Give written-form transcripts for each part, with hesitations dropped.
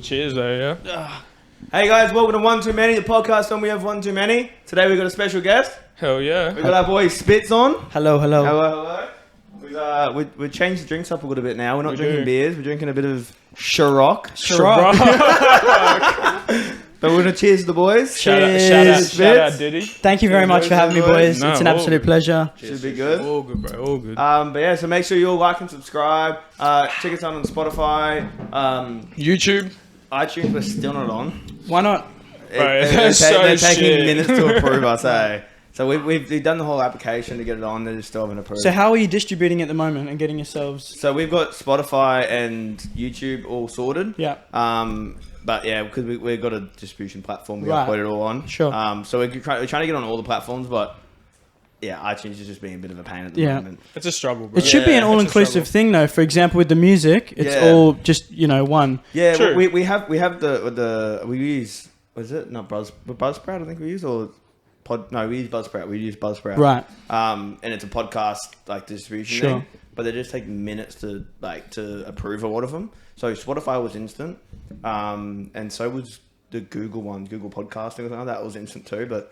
Cheers, though, yeah. Hey guys, welcome to One Too Many, the podcast when we have one too many. Today we've got a special guest. Hell yeah. We've got our boy Spitz on. Hello. We've changed the drinks up a little bit now. We're not drinking beers, we're drinking a bit of Ciroc. But we're going to cheers to the boys. Shout out, Diddy. Thank you very much for having me, boys. It's an absolute pleasure. Should be good. All good, bro. All good. But yeah, so make sure you all like and subscribe. Check us out on Spotify. YouTube. iTunes, we're still not on. Why not? They're taking minutes to approve us, eh? So we've done the whole application to get it on. They just still haven't approved. So how are you distributing at the moment and getting yourselves? So we've got Spotify and YouTube all sorted. Yeah. But yeah, because we've got a distribution platform we Right. upload it all on. Sure. So we're trying to get on all the platforms, but yeah, iTunes is just being a bit of a pain at the moment. It's a struggle, bro. It should be an all-inclusive thing, though. For example, with the music, it's all just one. Yeah, True. we have we use not Buzzsprout? I think we use we use Buzzsprout. We use Buzzsprout. Right. And it's a podcast like distribution Sure. thing, but they just take minutes to approve a lot of them. So Spotify was instant, and so was the Google one, Google Podcasting or something like that was instant too, but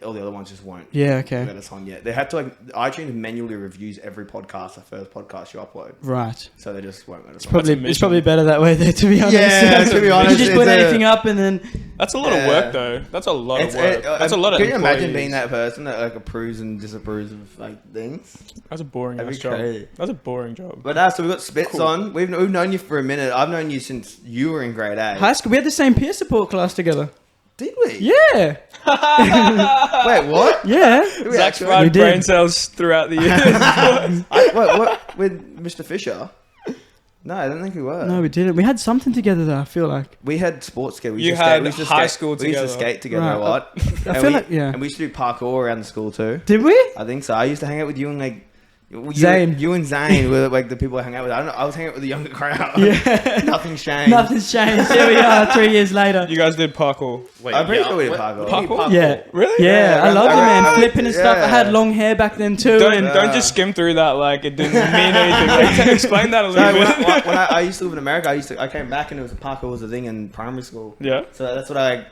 all the other ones just won't. Yeah, okay. Let us on yet. They had to iTunes manually reviews every podcast, the first podcast you upload. Right. So they just won't let us on. It's probably better that way, though, to be honest. Yeah, to be honest. You just put anything up and then... That's a lot of work, though. That's a lot of work. That's a lot of Can you imagine employees. being that person that approves and disapproves of things? That's a boring That'd be job. crazy. That's a boring job. But so we've got Spitz on. We've known you for a minute. I've known you since you were in grade 8. High school, we had the same peer support class together. Did we? Yeah. Wait, what? Yeah. Zach's We fried did. brain cells throughout the years. What? With Mr. Fisher? No, I don't think we were. No, we didn't. We had something together, though, I feel like. We had sports together. You had high school We used to together. skate together Right. a lot. I feel like, yeah. And we used to do parkour around the school too. Did we? I think so. I used to hang out with you and Zane. You and Zane were like the people I hung out with. I don't know. I was hanging out with the younger crowd. Yeah. Nothing's changed. Nothing's changed. Here we are 3 years later. You guys did parkour. Wait, I'm pretty sure we did parkour. Parkour? Yeah. Really? Yeah, I loved it, man. I- Flipping and stuff. yeah. I had long hair back then too. Don't and just skim through that like it didn't mean anything. Like, explain that a So little bit. when I used to live in America, I came back and parkour was a thing in primary school. Yeah. So that's what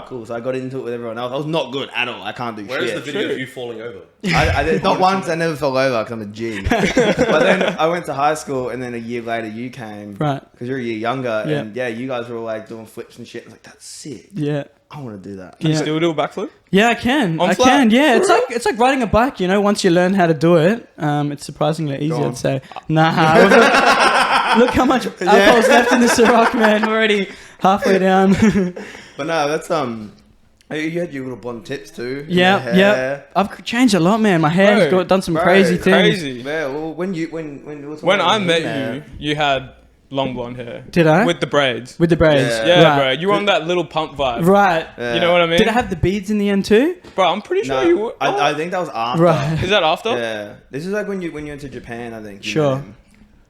cool. So I got into it with everyone else. I was not good at all. I can't do Where's shit. the video of you falling over? I did not once. I never fell over because I'm a G. But then I went to high school, and then a year later you came, Right. Because you're a year younger, Yeah. and yeah, you guys were all like doing flips and shit. I was like, that's sick. yeah. I want to do that. Yeah. Still do a backflip? Yeah, I can. On I flat? can. Yeah, it's like riding a bike. You know, once you learn how to do it, it's surprisingly easy. on. I'd say. Nah. Look how much alcohol's left in the Ciroc, man. We're already halfway down. But no, that's You had your little blonde tips too. Yeah. I've changed a lot, man. My hair's Bro, done some crazy things. Crazy. Yeah. Well, When I met you had long blonde hair. Did I? With the braids. With the braids. Yeah. Yeah, Right. bro. You were on that little pump vibe. Right. Yeah. You know what I mean? Did it have the beads in the end too? Bro, I'm pretty sure you were. I think that was after. Right. Is that after? Yeah. This is like when you went to Japan. I think. Sure. know.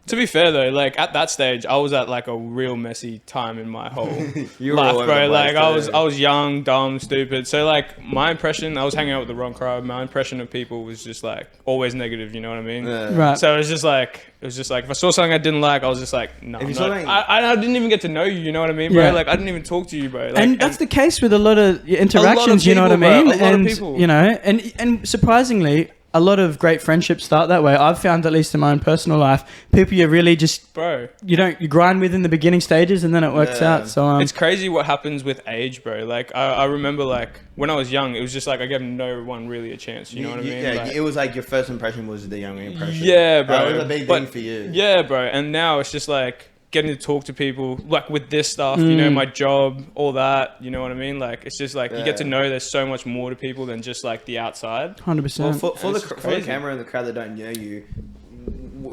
To be fair though, like at that stage, I was at like a real messy time in my whole You were all life, over bro. the Like place, I was young, dumb, stupid. So like my impression, I was hanging out with the wrong crowd. My impression of people was just like always negative. You know what I mean? Yeah. Right. So it was just like if I saw something I didn't like, I was just like, no. If you I'm saw not- something- I didn't even get to know you. You know what I mean, bro? Yeah. Like I didn't even talk to you, bro. Like, And that's the case with a lot of interactions, you know what I people, bro. mean? A lot of And people. you know, and surprisingly, a lot of great friendships start that way. I've found, at least in my own personal life, people you really just bro. you grind with in the beginning stages, and then it works Yeah. out. So It's crazy what happens with age, bro. Like I remember, like when I was young, it was just like I gave no one really a chance. You know what I mean? Yeah. Like, it was like your first impression was the younger impression. yeah, bro. That was a big But- thing for you. Yeah, bro. And now it's just like getting to talk to people, like with this stuff, you know, my job, all that. You know what I mean? Like it's just like you get to know there's so much more to people than just like the outside. 100%. Well, for the crazy. camera and the crowd that don't know you,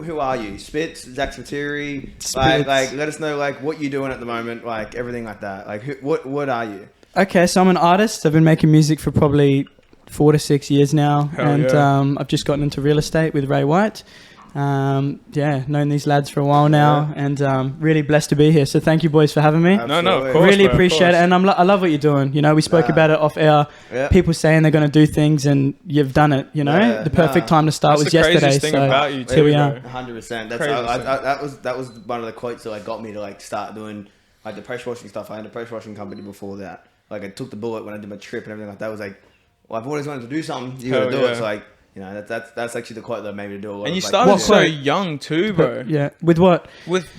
who are you? Spitz, Zach Satiri? Spitz. Like, let us know like what you're doing at the moment, like everything like that. Like, what are you? Okay, so I'm an artist. I've been making music for probably 4 to 6 years now, Hell and yeah. I've just gotten into real estate with Ray White. Known these lads for a while now, and really blessed to be here. So thank you, boys, for having me. No, of Absolutely. course. Really bro, of appreciate it, course. and I love what you're doing. You know, we spoke about it off air. Yeah. People saying they're going to do things, and you've done it. You know, Yeah, the perfect time to start That's was the yesterday. craziest thing So about you, here we too, are. bro. 100%. Crazy That was one of the quotes that like got me to like start doing like the pressure washing stuff. I had a pressure washing company before that. Like I took the bullet when I did my trip and everything like that. I was like, well, I've always wanted to do something. You got to do it. So like, you know, that's actually the quote that made me do a lot. And you like, started so young too, bro. Yeah. With what? With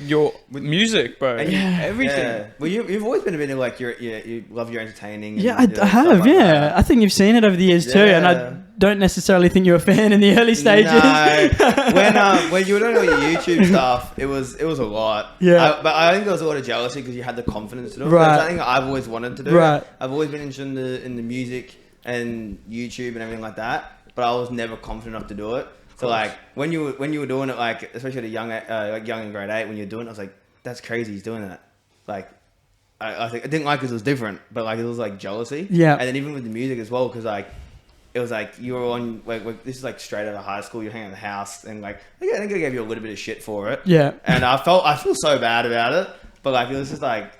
music, bro. And Everything. Yeah. Well, you've always been a bit of like you love your entertaining. And, Yeah, I have. like Yeah, that. I think you've seen it over the years too, and I don't necessarily think you're a fan in the early stages. No. When you were doing all your YouTube stuff, it was a lot. Yeah. But I think there was a lot of jealousy because you had the confidence to do it. Right. That's something I've always wanted to do. Right. I've always been interested in the music and YouTube and everything like that, but I was never confident enough to do it. So like when you were doing it, like especially at a young in grade 8, when you're doing it, I was like, that's crazy. He's doing that. Like I think I didn't like because it was different, but like it was like jealousy. Yeah. And then even with the music as well, because like it was like you were on like this is like straight out of high school. You're hanging out in the house, and like I think I gave you a little bit of shit for it. Yeah. And I feel so bad about it, but like it was just like.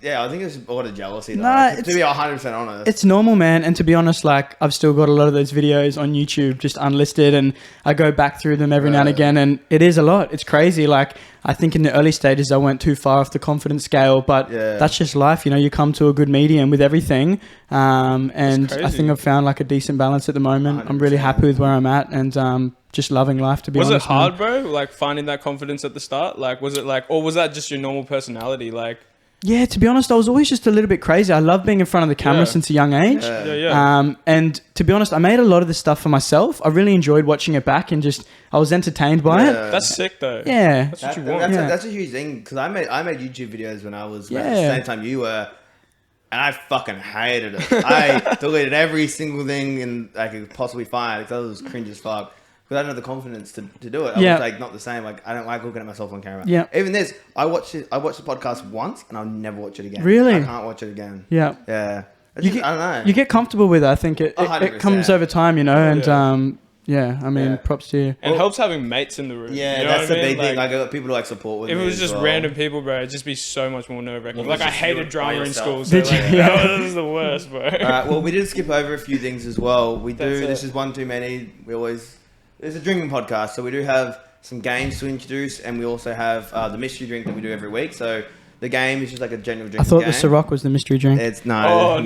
Yeah, I think it's a lot of jealousy. Though. Nah, to be 100% honest, It's normal, man. And to be honest, like I've still got a lot of those videos on YouTube just unlisted, and I go back through them every now and again, and it is a lot. It's crazy. Like I think in the early stages I went too far off the confidence scale, but that's just life. You know, you come to a good medium with everything, and I think I've found like a decent balance at the moment. 100%. I'm really happy with where I'm at, and just loving life. To be honest, was it hard, bro? Like finding that confidence at the start? Like was it like, or was that just your normal personality? Like. Yeah, to be honest, I was always just a little bit crazy. I love being in front of the camera since a young age. And to be honest, I made a lot of this stuff for myself. I really enjoyed watching it back, and just I was entertained by it. That's sick, though. Yeah, that's what you want. That's a huge thing because I made YouTube videos when I was at the same time you were, and I fucking hated it. I deleted every single thing and I could possibly find because it was cringe as fuck. Because I didn't have the confidence to do it. I was like not the same. Like I don't like looking at myself on camera. Yeah. Even this, I watched the podcast once and I'll never watch it again. Really? I can't watch it again. Yeah. Yeah. I don't know. You get comfortable with it. I think it comes over time, you know. And I mean, props to you. And it helps having mates in the room. Yeah, you know that's the big mean? thing. Like, I got people to like support with me. If it was just well. random people, bro, it'd just be so much more nerve-wracking. Like I hated drama in school. So Did you? like, that was the worst, bro. Alright, well, we did skip over a few things as well. This is one too many. It's a drinking podcast, so we do have some games to introduce, and we also have the mystery drink that we do every week. So the game is just like a general drinking game. I thought the Ciroc was the mystery drink. It's no.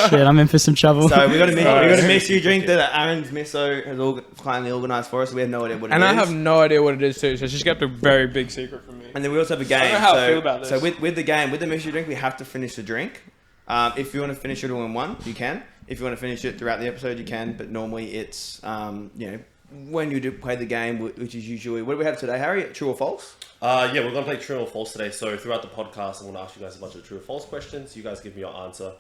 Shit, I'm in for some trouble. So we got a mystery drink that Aaron's Misso has kindly organised for us. So we have no idea what it is. And I have no idea what it is too, so she's kept a very big secret from me. And then we also have a game. I don't know how I feel about this. So with the game, with the mystery drink, we have to finish the drink. If you want to finish it all in one, you can. If you want to finish it throughout the episode, you can. But normally it's, when you do play the game, which is usually... What do we have today, Harry? True or false? Yeah, we're going to play true or false today. So throughout the podcast, I'm going to ask you guys a bunch of true or false questions. You guys give me your answer.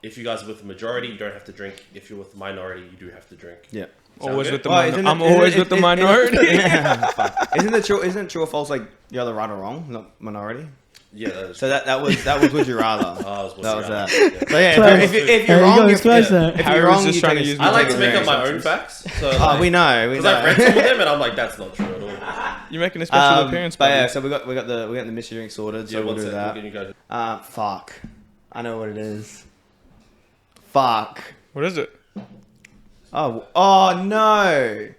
If you guys are with the majority, you don't have to drink. If you're with the minority, you do have to drink. Yeah. Always with the I'm always with the minority. Isn't it true or false like you're either right or wrong, not minority? Yeah, that is So that was would you rather? that was that. Yeah. So yeah, if you're wrong, if Harry you're was wrong, just you trying take to a- use I like take to a make very up my own expensive. facts. So Oh, we know. Because I've read some of them, and I'm like, that's not true at all. You're making a special appearance, But buddy. yeah, so we got the mystery drink sorted. So Yeah, we'll what's do it? that. What can you guys... Fuck. I know what it is. Fuck. What is it? Oh no.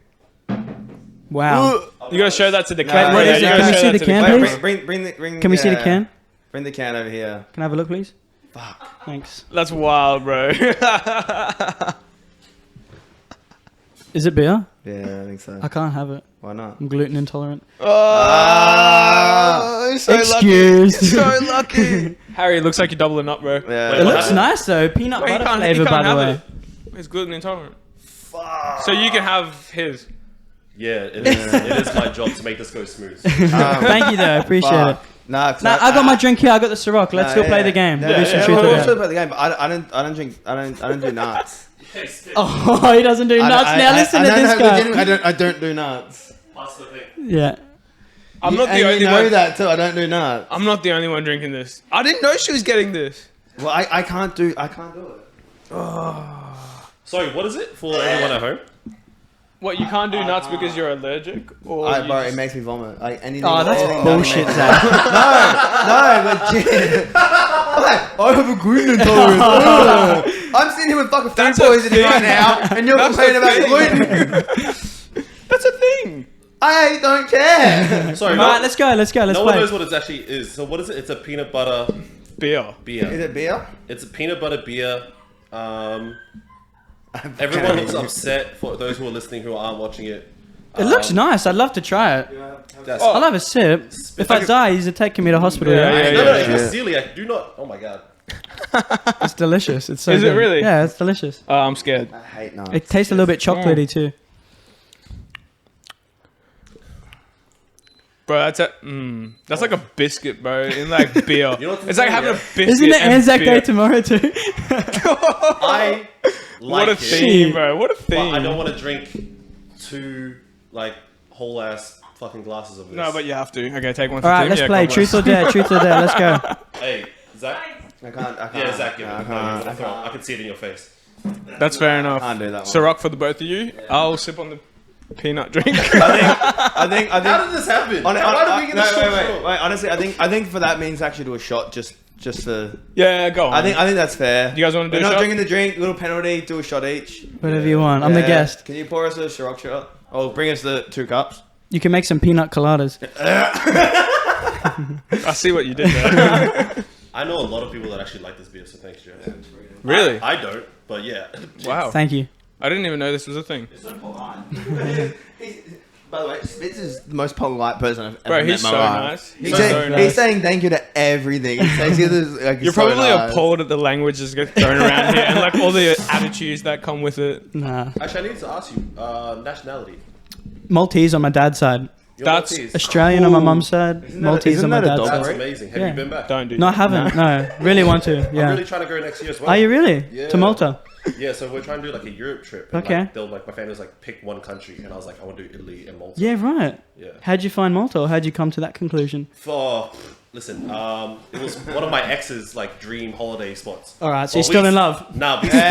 Wow. You gotta show that to the No, camera. what is You it? gotta Can we show see that the to can, camera. please? Bring Can we see the can? Bring the can over here. Can I have a look, please? Fuck. Thanks. That's wild, bro. Is it beer? Yeah, I think so. I can't have it. Why not? I'm gluten intolerant. So Excused. lucky. So lucky. Harry, it looks like you're doubling up, bro. Yeah. It looks nice though. Peanut Wait, butter flavor, by the way. It's gluten intolerant. Fuck. So you can have his. Yeah, it is my job to make this go smooth. Thank you though. I appreciate it. Nah, I got my drink here. I got the Ciroc. Let's still play the game. We'll do some truth or We'll dare. still play the game, but I don't drink. I don't do nuts. Oh, he doesn't do nuts. Now listen to this guy. I don't do nuts. That's the thing. Yeah. I'm not the And only you know one. that too. I don't do nuts. I'm not the only one drinking this. I didn't know she was getting this. Well, I can't do it. Sorry, what is it for everyone at home? What, you can't do nuts because you're allergic? Or Bro, it makes me vomit. Like anything. Oh, that's anything bullshit, nutty Zach. No, legit. I have a gluten intolerance. I'm sitting here with fucking food That's a poisoning thing. right now, and you're That's complaining a about thing. gluten. That's a thing. I don't care. Sorry, All right, let's go. Let's no one play. knows what it actually is. So what is it? It's a peanut butter Beer. beer. Is it beer? It's a peanut butter beer. Everyone looks upset for those who are listening who aren't watching it. It looks nice. I'd love to try it. That's, I'll have a sip. If I die, he's taking me to hospital. Yeah, Yeah, yeah, no, if you're celiac, do not. Oh my god. It's delicious. It's so Is it good. really? Yeah, it's delicious. Oh, I'm scared. I hate nuts. It tastes a little bit chocolatey too. Bro, that's like a biscuit, bro, in like beer. You know what's It's like insane, having a yeah? biscuit. Isn't it and Anzac beer. Day tomorrow too? I like What a it, theme, bro. What a but theme. I don't want to drink 2 like whole ass fucking glasses of this. No, but you have to. Okay, take one for All right, Tim. let's Yeah, play. God Truth bless. or dare. Truth or dare. Let's go. Hey, Zach. I can't. Yeah, Zach. Give no, it. I No, can't. you're gonna throw it. I can see it in your face. That's fair enough. Can't do that one. Ciroc for the both of you. I'll sip on the peanut drink. I think. How did this happen? Why did we get the shot? Wait. Honestly, I think for that means actually do a shot just to. Yeah, go on. I think that's fair. You guys wanna do We're a not shot? drinking the drink. Little penalty. Do a shot each. Whatever you want. I'm the Yeah. guest. Can you pour us a Ciroc shot? Oh, bring us the 2 cups. You can make some peanut coladas. I see what you did there. I know a lot of people that actually like this beer, so thanks, Jeff. Really? I don't, but yeah. Wow. Thank you. I didn't even know this was a thing. It's so polite. By the way, Spitz is the most polite person I've ever Bro, met he's in my so life. nice. He's, So saying, nice. he's saying thank you to everything. He says like, You're so probably nice. appalled at the languages that get thrown around here and like all the attitudes that come with it. Nah. Actually, I need to ask you, nationality. Maltese on my dad's side. You're That's- Maltese. Australian on my mum's side. that a- Maltese isn't on my that a dad's dog side. That's breed? amazing. Have Yeah. you been back? Don't do No, I that. haven't. No, really want to. I'm Yeah. really trying to go next year as well. Are you really? Yeah. To Malta? Yeah, so we're trying to do like a Europe trip. And, Okay. Like, they'll like my family was like pick one country, and I was like, I want to do Italy and Malta. Yeah, right. Yeah. How'd you find Malta, or how'd you come to that conclusion? Listen, it was one of my ex's like dream holiday spots. All right, so Well, you're still we- in love. Nah, we split.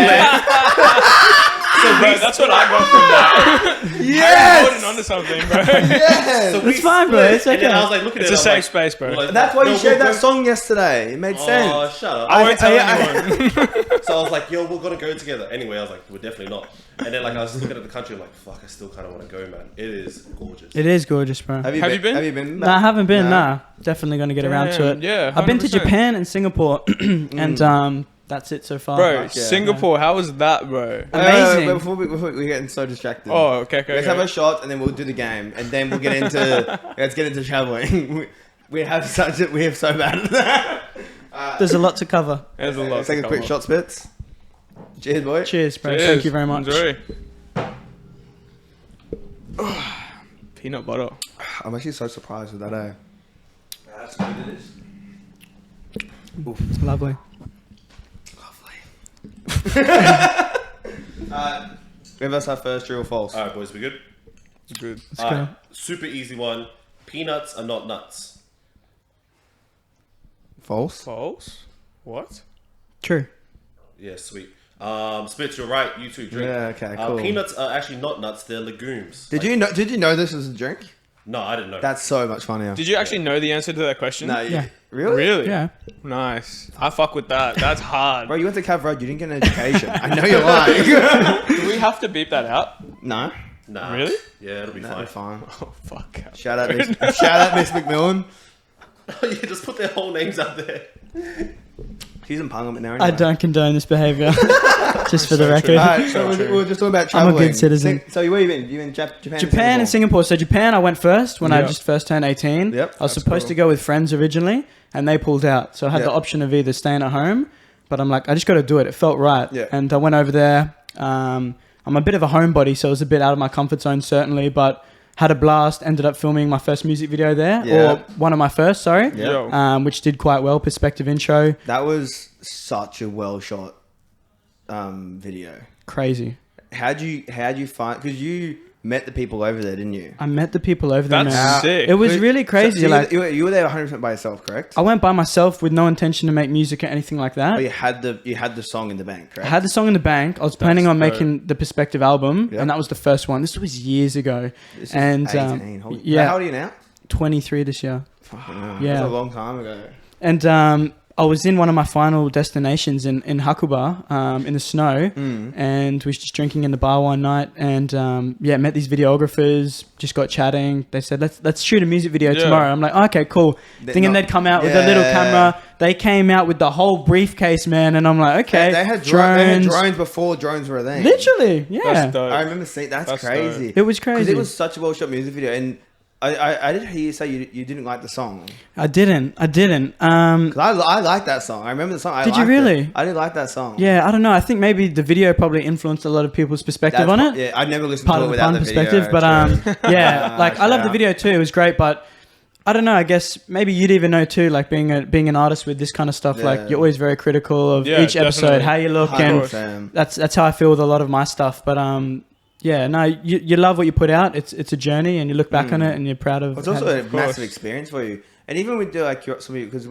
Bro, that's what I got from that. Yes! I'm holding on to something, bro. Yes! So we It's fine, bro. split, It's And then okay. I was like looking It's at a it, safe I'm like, space, bro. we're like, That's why no, you shared we'll that go- song yesterday. It made sense. Oh, shut up. I won't tell anyone. So I was like, yo, we're gonna go together. Anyway, I was like, we're definitely not. And then like I was looking at the country, I'm like, fuck, I still kind of want to go, man. It is gorgeous. It is gorgeous, bro. Have you Have you been? Have you been? Nah, I haven't been. Nah. Nah, definitely gonna get around to Damn, it. yeah, I've been to 100%. Japan and Singapore, and that's it so far. Bro, Yeah. Singapore, how was that, bro? Amazing. Before we're getting so distracted. Oh, okay, okay. Let's have a okay. shot and then we'll do the game and then we'll get into let's get into traveling. we have so bad at that. There's a lot to cover. There's a lot. Let's take to a quick cover. shot, Spitz. Cheers, boy. Cheers, bro. Cheers. Thank you very much. Enjoy. Peanut butter. I'm actually so surprised with that. That's what it is. Lovely. Give us our first true or false. All right, boys, we good? Good. Let's All go. right, super easy one. Peanuts are not nuts. False. False? What? True. Yeah, sweet. Spitz, you're right. You two drink. Yeah, okay, cool. Peanuts are actually not nuts. They're legumes. Did you know this was a drink? No, I didn't know. That's so much funnier. Did you actually know the answer to that question? No, Yeah. Really? Really? Yeah. Nice. I fuck with that. That's hard. Bro, you went to Cav Road. You didn't get an education. I know you're lying. Do we have to beep that out? No. Nah. Really? Yeah, it'll be That'd fine. be fine. Oh, fuck. Shout out Miss McMillan. Yeah, just put their whole names out there. She's in Parliament now. I don't condone this behavior. Just for the record. Alright, so we're just talking about I'm a traveling. good citizen. So where you been? You in Japan? Japan and Singapore. So Japan, I went first when I Yep. just first turned 18. Yep, I was that's supposed cool. to go with friends originally, and they pulled out. So I had the Yep. option of either staying at home, but I'm like, I just got to do it. It felt right. Yeah. And I went over there. I'm a bit of a homebody, so it was a bit out of my comfort zone, certainly, but had a blast. Ended up filming my first music video there, Yeah. or one of my first, sorry, Yeah. Yo. which did quite well. Perspective intro, That was such a well shot video. crazy. How'd you find? Because you met the people over there, didn't you? I met the people over there, That's man. sick. It was really crazy. So like you were there 100% by yourself, correct? I went by myself with no intention to make music or anything like that. Oh, you had the song in the bank, I correct? had the song in the bank. I was planning on dope. making the Perspective album, Yep. and that was the first one. This was years ago. This is And 18. yeah, How old are you now? 23 this year. Fucking hell. Yeah. That's a long time ago. And I was in one of my final destinations in Hakuba, in the snow, and we was just drinking in the bar one night, and met these videographers, just got chatting. They said, let's shoot a music video tomorrow. I'm like, okay, cool. Thinking they'd come out with a little camera. They came out with the whole briefcase, man, and I'm like, okay. They had drones before drones were a thing. Literally, yeah. That's dope. I remember seeing that's crazy. It was crazy. Because it was such a well shot music video, and I did hear you say you didn't like the song. I didn't. 'Cause I like that song. I remember the song. Did you really? It. I did like that song. Yeah, I don't know. I think maybe the video probably influenced a lot of people's perspective on it. Yeah, I never listened Part to of it the without pun the perspective, video. but I love the video too. It was great, but I don't know. I guess maybe you'd even know too. Like being an artist with this kind of stuff, like you're always very critical of each episode, how you look, and that's how I feel with a lot of my stuff. But you love what you put out. It's a journey, and you look back on it, and you're proud of. It's also a massive experience for you, and even with because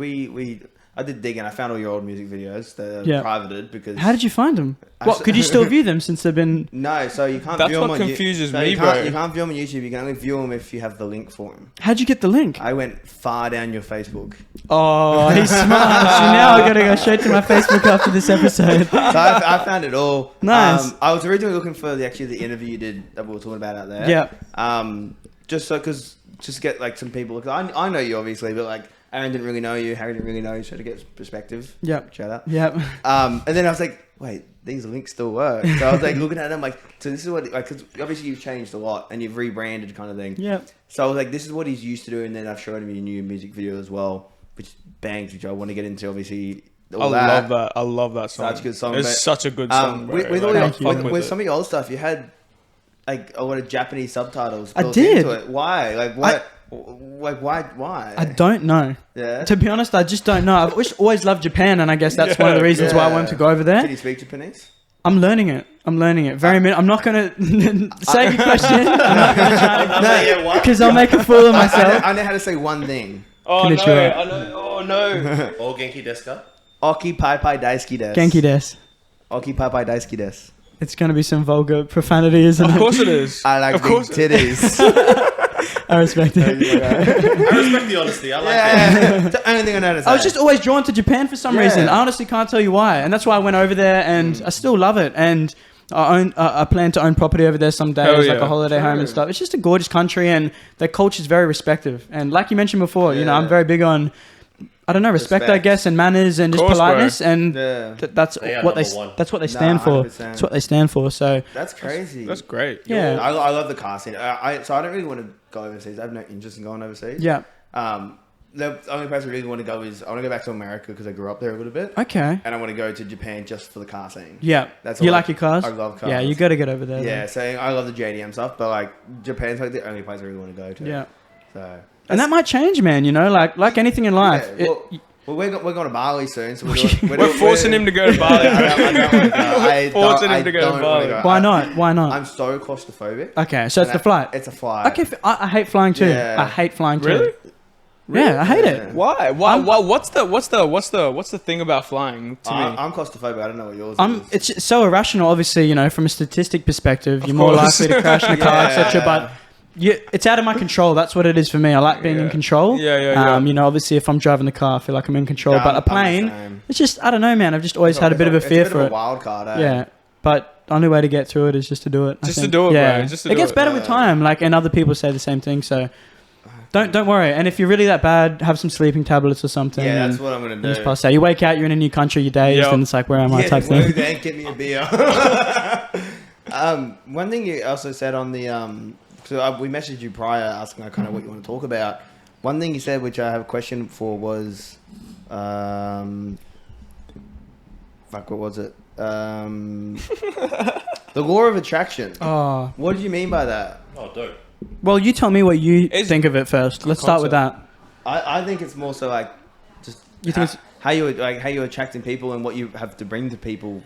I did dig and I found all your old music videos that are privated because. How did you find them? What could you still view them since they've been? No, so you can't. That's view them what on confuses so me, you bro. You can't view them on YouTube. You can only view them if you have the link for them. How'd you get the link? I went far down your Facebook. Oh, he's smart. So now I gotta go straight to my Facebook after this episode. So I found it all. Nice. I was originally looking for the interview you did that we were talking about out there. Yeah. Just to get like some people. Cause I know you obviously, but like Aaron didn't really know you. Harry didn't really know you. So to get perspective. Yep. Shout out. Yep. And then I was like, wait, these links still work. So I was like looking at them like, so this is what like because obviously you've changed a lot and you've rebranded kind of thing. Yeah. So I was like, this is what he's used to doing. And then I've shown him your new music video as well, which bangs, which I want to get into obviously. I love that. I love that song. Such a good song. It's such a good song. Bro. With some of your old stuff, you had like a lot of Japanese subtitles. I did. Into it. Why? Like what? Why? I don't know. Yeah. To be honest, I just don't know. I've always loved Japan, and I guess that's one of the reasons why I wanted to go over there. Can you speak Japanese? I'm learning it. I'm not going to say your question. I'm not going to try because I'll make a fool of myself. I know how to say one thing. Oh no! I know. Oh no! Oh, Genki desu ka? Oki pai pai daisuki desu. Genki desu. Oki pai pai daisuki desu. It's going to be some vulgar profanity, isn't it? Of course it is. I like big titties. I respect it. I respect the honesty. I like that. It's the only thing I know to say. I was just always drawn to Japan for some reason. I honestly can't tell you why. And that's why I went over there, and I still love it. And I plan to own property over there someday as like a holiday home and stuff. It's just a gorgeous country, and their culture is very respective. And like you mentioned before, you know, I'm very big on, I don't know, respect, I guess, and manners and just politeness. Bro. And that's what they stand for. 100%. That's what they stand for. So that's crazy. That's great. Yeah. I love the car scene. So I don't really want to go overseas. I have no interest in going overseas. Yeah. The only place I really want to go is I want to go back to America because I grew up there a little bit. Okay. And I want to go to Japan just for the car scene. Yeah. That's you like your cars? I love cars. Yeah, you got to get over there. Yeah, then. so I love the JDM stuff, but like Japan's like the only place I really want to go to. Yeah. So. And that might change, man. You know, like anything in life. Yeah, we're going to Bali soon, so we're forcing him to go to Bali. I forcing him to go to Bali. Why not? Why not? I'm so claustrophobic. Okay, so it's the flight. It's a flight. Okay, I hate flying too. Yeah. I hate flying too. Really? Yeah, I hate it. Why? What's the thing about flying to me? I'm claustrophobic. I don't know what yours is. It's just so irrational. Obviously, you know, from a statistic perspective, you're more likely to crash in a car, etc. But it's out of my control. That's what it is for me. I like being in control. Yeah. You know, obviously, if I'm driving the car, I feel like I'm in control. But a plane, it's just, I don't know, man. I've just always had a bit of a fear for it. It's a wild card, eh? Yeah, but the only way to get through it is just to do it. Just to do it, bro. It gets better with time. Like, and other people say the same thing. So don't worry. And if you're really that bad, have some sleeping tablets or something. Yeah, that's what I'm gonna do. Just pass out. You wake out, you're in a new country, you're dazed, and it's like, where am I? Type thing. Then get me a beer. One thing you also said on the so we messaged you prior asking kind of what you want to talk about. One thing you said, which I have a question for, was what was it? The law of attraction. Oh, what did you mean by that? Oh, dope. Well, you tell me what you think of it first. Let's start with that. I think it's more so like just how you're attracting people and what you have to bring to people,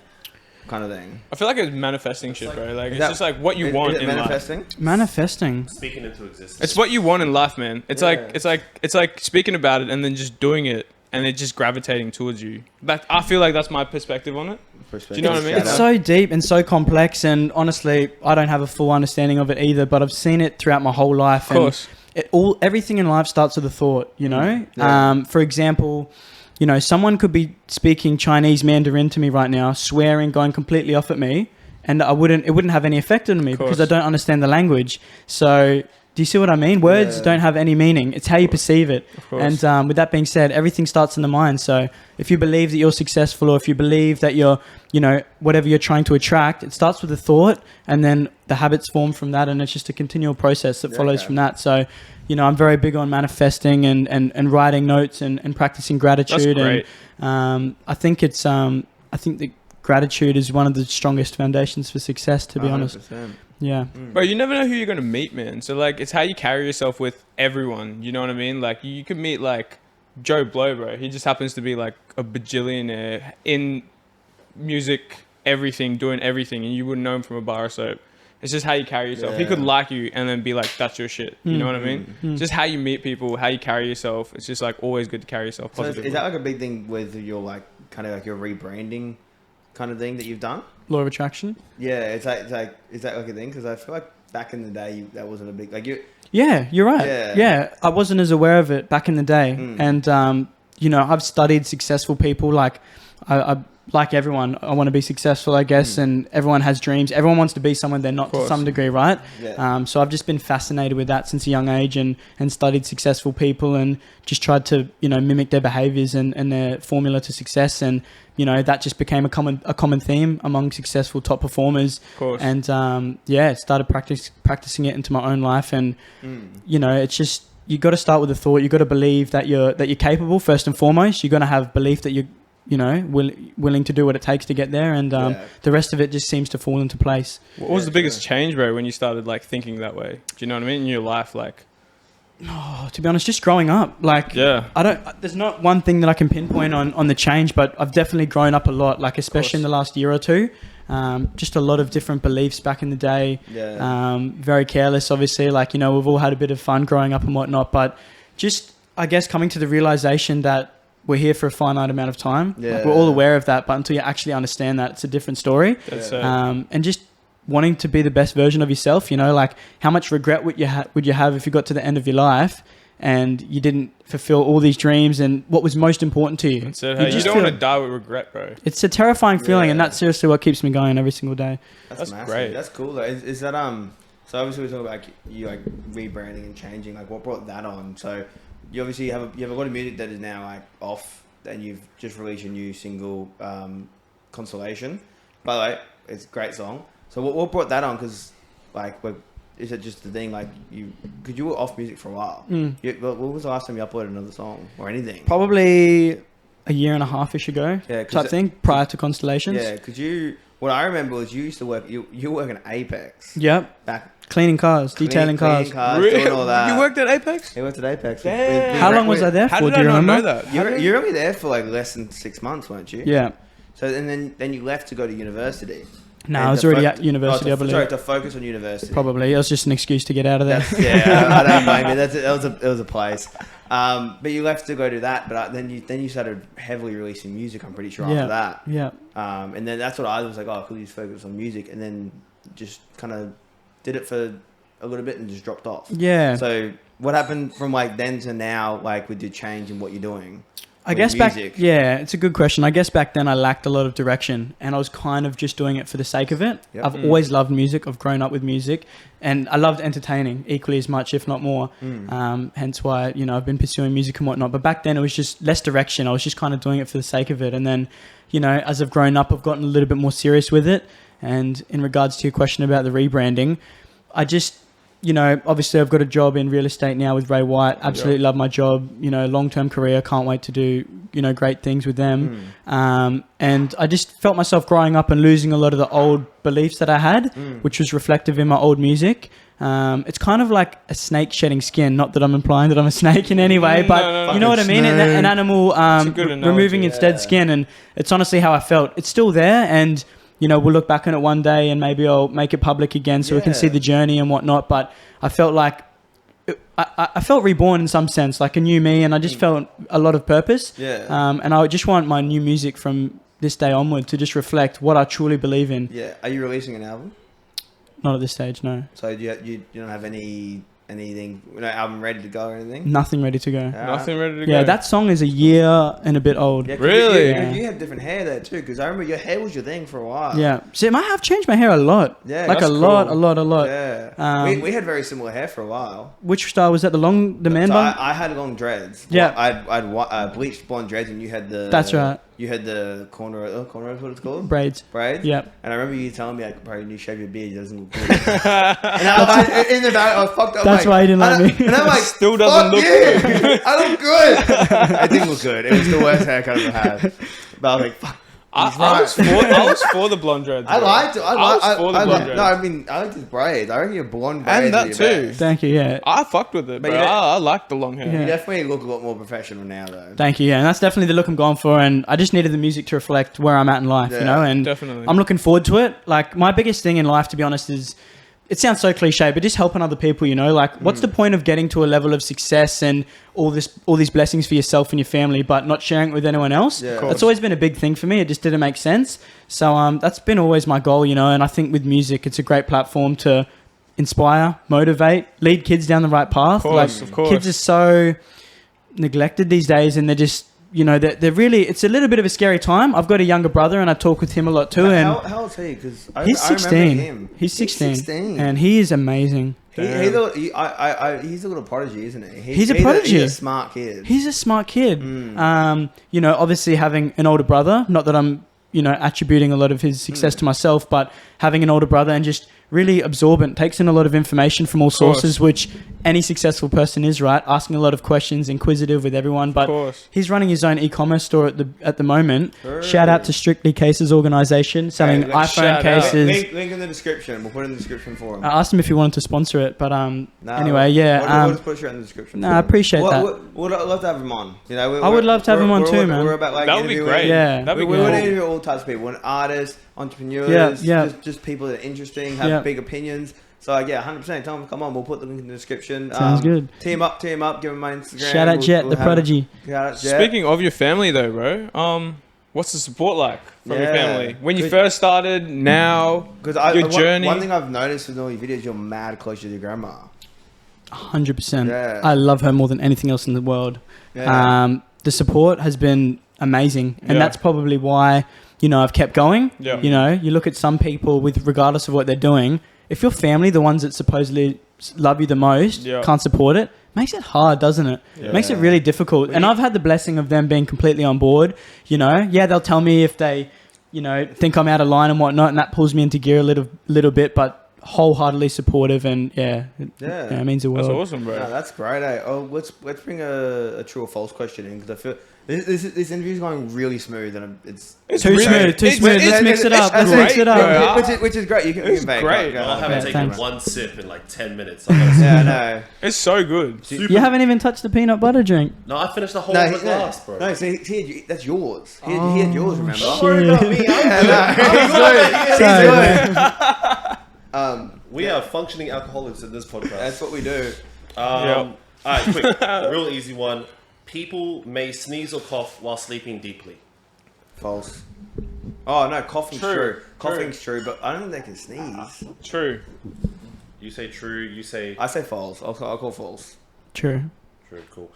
kind of thing. I feel like it's manifesting shit, bro. Like it's just like what you want in manifesting? life. Manifesting. Speaking into existence. It's what you want in life, man. It's like speaking about it and then just doing it and it just gravitating towards you. I feel like that's my perspective on it. Do you know what I mean? It's so deep and so complex, and honestly, I don't have a full understanding of it either. But I've seen it throughout my whole life. Of course. And everything in life starts with a thought. You know. Yeah. For example, you know, someone could be speaking Chinese Mandarin to me right now, swearing, going completely off at me, and it wouldn't have any effect on me because I don't understand the language. So do you see what I mean? Words don't have any meaning. It's how you perceive it. And with that being said, everything starts in the mind. So if you believe that you're successful, or if you believe that you're, you know, whatever you're trying to attract, it starts with a thought, and then the habits form from that, and it's just a continual process that follows from that. So, you know, I'm very big on manifesting and writing notes and practicing gratitude. That's great. And I think that gratitude is one of the strongest foundations for success, to be 100%. honest. Yeah. Bro, you never know who you're going to meet, man. So, like, it's how you carry yourself with everyone. You know what I mean? Like, you could meet, like, Joe Blow, bro. He just happens to be, like, a bajillionaire in music, everything, doing everything, and you wouldn't know him from a bar of soap. It's just how you carry yourself. He could like you and then be like, that's your shit. You know what I mean? Just how you meet people, how you carry yourself. It's just, like, always good to carry yourself positively. So is that, like, a big thing with your, like, kind of, like, your rebranding kind of thing that you've done? Law of attraction. Yeah, it's like is that like a thing? Because I feel like back in the day that wasn't a big, like, you. Yeah, you're right. Yeah, I wasn't as aware of it back in the day. And, you know, I've studied successful people. Like, I like everyone, I want to be successful, I guess. And everyone has dreams. Everyone wants to be someone they're not to some degree, right? Yeah. So I've just been fascinated with that since a young age, and studied successful people and just tried to, you know, mimic their behaviors and their formula to success. And, you know, that just became a common theme among successful top performers. Of course. And started practicing it into my own life. And you know, it's just, you got to start with a thought. You got to believe that you're capable first and foremost. You're going to have belief that you're, you know, willing to do what it takes to get there, and the rest of it just seems to fall into place. What was the biggest change, bro, when you started, like, thinking that way? Do you know what I mean? In your life, like... Oh, to be honest, just growing up. Like, there's not one thing that I can pinpoint on the change, but I've definitely grown up a lot, like, especially in the last year or two. Just a lot of different beliefs back in the day. Very careless, obviously. Like, you know, we've all had a bit of fun growing up and whatnot, but just, I guess, coming to the realization that we're here for a finite amount of time. Like, we're all aware of that, but until you actually understand that, it's a different story. And just wanting to be the best version of yourself, you know, like, how much regret would you have if you got to the end of your life and you didn't fulfill all these dreams and what was most important to you? That's it. Hey, you don't want to die with regret, bro. It's a terrifying feeling, and that's seriously what keeps me going every single day. That's great. That's cool though. Is that so obviously we're talking about, like, you, like, rebranding and changing, like, what brought that on? So you obviously have a lot of music that is now, like, off, and you've just released your new single, Constellation. By the way, it's a great song. So what brought that on? Because, like, is it just the thing, like, you were off music for a while? What was the last time you uploaded another song or anything? Probably a year and a half-ish ago, type thing, prior to Constellations. Yeah, because what I remember was you used to work, you were working at Apex. Yep. Cleaning cars, detailing cars. Doing all that. You worked at Apex? He worked at Apex. How long was I there for? How did I not know that? You were only there for, like, less than 6 months, weren't you? Yeah. So and then you left to go to university. No, I was already at university, I believe. Sorry, to focus on university. Probably. It was just an excuse to get out of there. I don't blame you. It was a place. But you left to go do that. But then you started heavily releasing music, I'm pretty sure, after that. Yeah. And then that's what I was like, oh, cool, you focus on music. And then just kind of did it for a little bit and just dropped off. Yeah. So what happened from, like, then to now, like, with your change in what you're doing? I guess it's a good question. I guess back then I lacked a lot of direction, and I was kind of just doing it for the sake of it. Yep. I've always loved music. I've grown up with music, and I loved entertaining equally as much, if not more. Hence why, you know, I've been pursuing music and whatnot. But back then it was just less direction. I was just kind of doing it for the sake of it. And then, you know, as I've grown up, I've gotten a little bit more serious with it. And in regards to your question about the rebranding, I just, you know, obviously I've got a job in real estate now with Ray White. Absolutely love my job. You know, long-term career. Can't wait to do, you know, great things with them. And I just felt myself growing up and losing a lot of the old beliefs that I had, which was reflective in my old music. It's kind of like a snake shedding skin. Not that I'm implying that I'm a snake in any way, but you know what I mean? An animal removing its dead skin. And it's honestly how I felt. It's still there, and you know, we'll look back on it one day and maybe I'll make it public again so we can see the journey and whatnot. But I felt like I felt reborn in some sense, like a new me, and I just felt a lot of purpose. And I just want my new music from this day onward to just reflect what I truly believe in. Are you releasing an album? Not at this stage, no. So you don't have any anything, album ready to go or anything? Nothing ready to go. Nothing ready to go. Yeah, that song is a year and a bit old. Yeah, 'cause Really? You had different hair there too, because I remember your hair was your thing for a while. Yeah. See, I have changed my hair a lot. Yeah, like a that's lot. Yeah. We had very similar hair for a while. Which style was that? The man So bun? I had long dreads. Yeah. I'd bleached blonde dreads, and you had the. That's right. You had the corner is what it's called? Braids. Braids? Yep. And I remember you telling me I could probably shave your beard. It doesn't look good. And in the back, I was fucked up. That's why he didn't like me. And I'm like, Still doesn't look good. I look good. It didn't look good. It was the worst haircut I've ever had. But I was like, fuck. I was for the blonde dreads. I bro. liked it. I was for the blonde dreads. No, I mean, I liked his braids. I reckon your blonde braids And that are your too. best. Thank you. Yeah. I fucked with it, But bro. you know- I like the long hair. Yeah. You definitely look a lot more professional now, though. Thank you. Yeah, and that's definitely the look I'm going for. And I just needed the music to reflect where I'm at in life, Yeah, And definitely. I'm looking forward to it. Like my biggest thing in life, to be honest, is it sounds so cliche, but just helping other people. Like what's the point of getting to a level of success and all these blessings for yourself and your family, but not sharing it with anyone else? Yeah. Of That's always been a big thing for me. It just didn't make sense. So that's been always my goal, And I think with music, it's a great platform to inspire, motivate, lead kids down the right path. Of course. Kids are so neglected these days, and they're just they're really, it's a little bit of a scary time. I've got a younger brother and I talk with him a lot too. And How old's he? Because he's 16. him. He's 16. And he is amazing. He's a little prodigy, isn't he? He's a prodigy. He's a smart kid. He's a smart kid. Obviously having an older brother, not that I'm, attributing a lot of his success to myself, but having an older brother and just really absorbent, takes in a lot of information from all sources, which any successful person is, right? Asking a lot of questions, inquisitive with everyone. But he's running his own e-commerce store at the moment. Shout out to Strictly Cases organisation, selling iPhone cases. Link in the description. We'll put it in the description for him. I asked him if he wanted to sponsor it, but anyway, We'll just put it in the description. I appreciate that. We'd love to have him on. I would love to have him on too, man. We're about that would be great. Yeah, that'd be we cool. want to interview all types of people. We want artists, entrepreneurs, Yeah. just people that are interesting, have big opinions. So 100%. Tell them come on. We'll put the link in the description. Sounds good. Team up. Give them my Instagram. Shout out Jet, the prodigy. Shout out Jet. Speaking of your family, though, bro, what's the support like from your family when you first started? Now, your journey. One thing I've noticed with all your videos, you're mad close to your grandma. 100%. Yeah. I love her more than anything else in the world. Yeah. The support has been amazing, and that's probably why I've kept going. Yeah. You look at some people with regardless of what they're doing. If your family, the ones that supposedly love you the most, can't support it, makes it hard, doesn't it? Yeah. Makes it really difficult. And I've had the blessing of them being completely on board. They'll tell me if they, think I'm out of line and whatnot, and that pulls me into gear a little bit, but wholeheartedly supportive, and it means the world. That's awesome, bro. No, that's great. Let's bring a true or false question in, because I feel this interview is going really smooth, and it's too smooth. Let's mix it up. Which is great. You can vape. great. I haven't taken thanks. one sip in like 10 minutes. Yeah, no. It's so good. You haven't even touched the peanut butter drink. No, I finished the whole of the glass, bro. No, see, that's yours. He had yours, remember? shit. Don't worry about me. We are functioning alcoholics in this podcast. That's what we do. All right, quick, real easy one. People may sneeze or cough while sleeping deeply. False. Oh no, coughing's True. true. Coughing's true, but I don't think they can sneeze. True. You say true. You say I say false. I'll call false. True. true. Cool.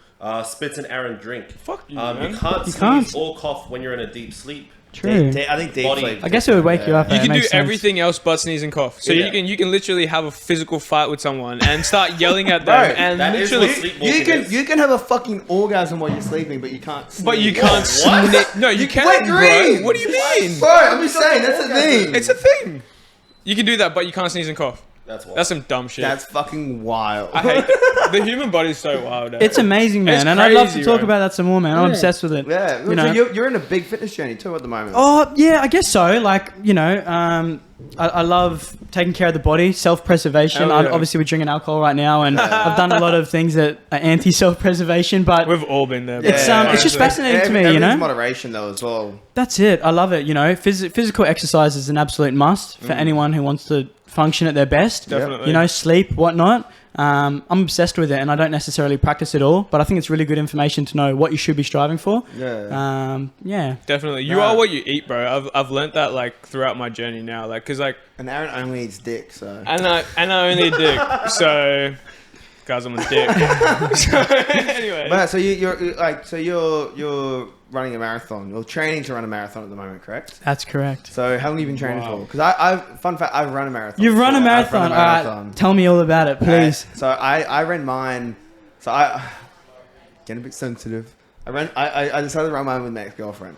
Spitz and Aaron drink. Fuck you, You man. can't You sneeze can't. or cough when you're in a deep sleep. True. I think deep Body- sleep. I guess it would wake you up. You It can do makes sense. everything else but sneeze and cough. So Yeah. you can literally have a physical fight with someone and start yelling at them Bro, and that is literally. what sleepwalking is. You can have a fucking orgasm while you're sleeping, but you can't sneeze. But you can't sneeze. No, you can, Wet bro. dreams. What do you mean? Bro, I'm just saying that's a thing. It's a thing. You can do that, but you can't sneeze and cough. That's what. That's some dumb shit. That's fucking wild. I hate the human body is so wild. It's amazing, man, It's and I'd love to crazy, talk bro. about that some more, man. I'm obsessed with it. Yeah, You know? so you're in a big fitness journey too at the moment. Oh yeah, I guess so. Like I love taking care of the body, self-preservation. Hell yeah. Obviously, we're drinking alcohol right now, and I've done a lot of things that are anti-self-preservation. But We've all been there. Bro. it's just Honestly. fascinating to me, you Everything's know. moderation though as well. That's it. I love it. Physical exercise is an absolute must for anyone who wants to function at their best. Definitely. Sleep, whatnot. I'm obsessed with it, and I don't necessarily practice it all, but I think it's really good information to know what you should be striving for. Yeah. Definitely. You Nah. are what you eat, bro. I've learnt that like throughout my journey now. Like, cause like, And Aaron only eats dick, so. and I only eat dick. So Guys, I'm a dick. So, anyway. But you're running a marathon, or training to run a marathon at the moment, correct? That's correct. So how long have you been training for? Because fun fact, I've run a marathon. You've run a before. marathon. I've run a marathon. Tell me all about it, please. So I ran mine. So I getting a bit sensitive. I decided to run mine with my ex-girlfriend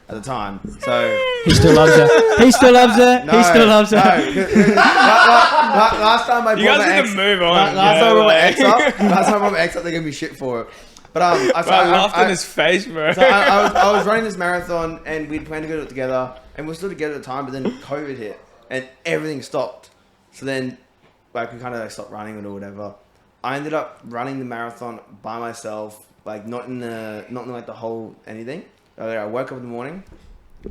at the time. So He still loves her. He still loves her. No, He still loves her. Last time I You brought guys my need ex, to move on. last time I brought my ex up, they gave me shit for it. But I laughed in his face, bro. So I was running this marathon, and we'd planned to go do it together, and we were still together at the time. But then COVID hit, and everything stopped. So then, like, we kind of stopped running or whatever. I ended up running the marathon by myself, like not in like the whole anything. I woke up in the morning,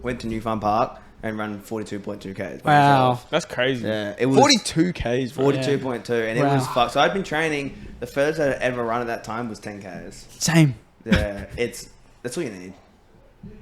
went to New Farm Park, and ran 42.2 k's. Wow. That's crazy. Yeah, it was 42 k's, bro. 42.2, and it was fucked. So I'd been training. The furthest I'd ever run at that time was 10 k's. Same. Yeah, that's all you need.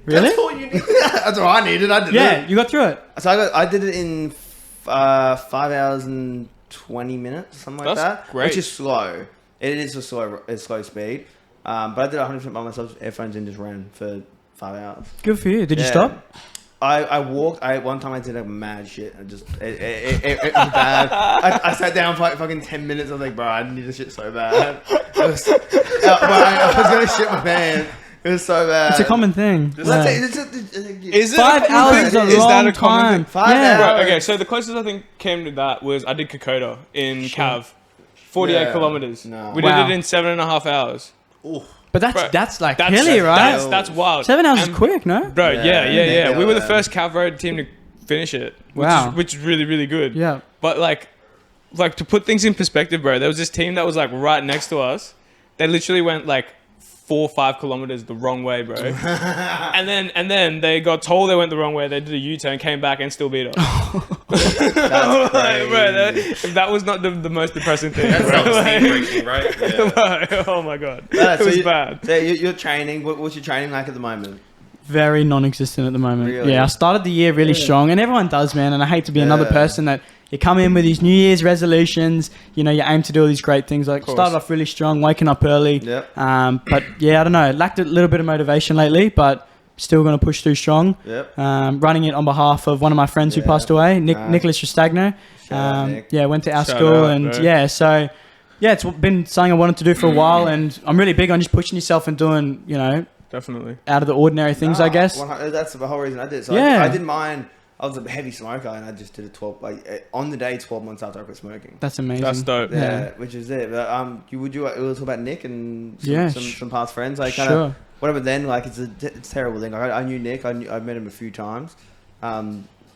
Really? That's all you need. That's all I needed. I did it. Yeah, you got through it. So I did it in 5 hours and 20 minutes, something like That's that. great. Which is slow. It is a slow speed. But I did 100% by myself, earphones in, just ran for 5 hours. Good for you. Did you stop? I walked. One time I did like mad shit. It was bad. I sat down for like fucking 10 minutes. I was like, bro, I need this shit so bad. I was gonna shit my pants. It was so bad. It's a common thing. Is it 5 hours is a long a common time. thing? 5 hours. Right, okay, so the closest I think came to that was I did Kokoda in Cav. 48 kilometers. No. We Wow. did it in 7.5 hours. Ooh. But Bro, that's like hilly, right? That's wild. 7 hours is And- quick, no? Bro, yeah. We were the Yeah. first Cav Road team to finish it. Wow. Which is really, really good. Yeah. But like to put things in perspective, bro, there was this team that was like right next to us. They literally went like 4 or 5 kilometers the wrong way, bro. and then they got told they went the wrong way. They did a U-turn, came back, and still beat us. That's Like, bro, crazy. that was not the most depressing thing. That's bro. self-esteem breaking, right? Yeah. Oh my god, Yeah, it was bad. So you're training. What's your training like at the moment? Very non-existent at the moment. Really? Yeah, I started the year really strong, and everyone does, man. And I hate to be another Yeah. person that you come in with these New Year's resolutions. You know, you aim to do all these great things. Like course. started off really strong, waking up early. Yep. But yeah, I don't know. Lacked a little bit of motivation lately, but still going to push through strong. Yep. Running it on behalf of one of my friends who Yeah. passed away, Nice. Nicholas Restagno. Shout out, Nick. Yeah, went to our Shout school, out, and bro. yeah, so yeah, it's been something I wanted to do for a while, and I'm really big on just pushing yourself and doing, you know, Definitely. out of the ordinary things, I guess. That's the whole reason I did it. So Yeah. I did mine. I was a heavy smoker, and I just did it on the day 12 months after I quit smoking. That's amazing. That's dope. Yeah, which is it. But we'll talk about Nick and Yeah, some past friends. Like Sure. whatever. Then like it's a terrible thing. Like I knew Nick. I met him a few times.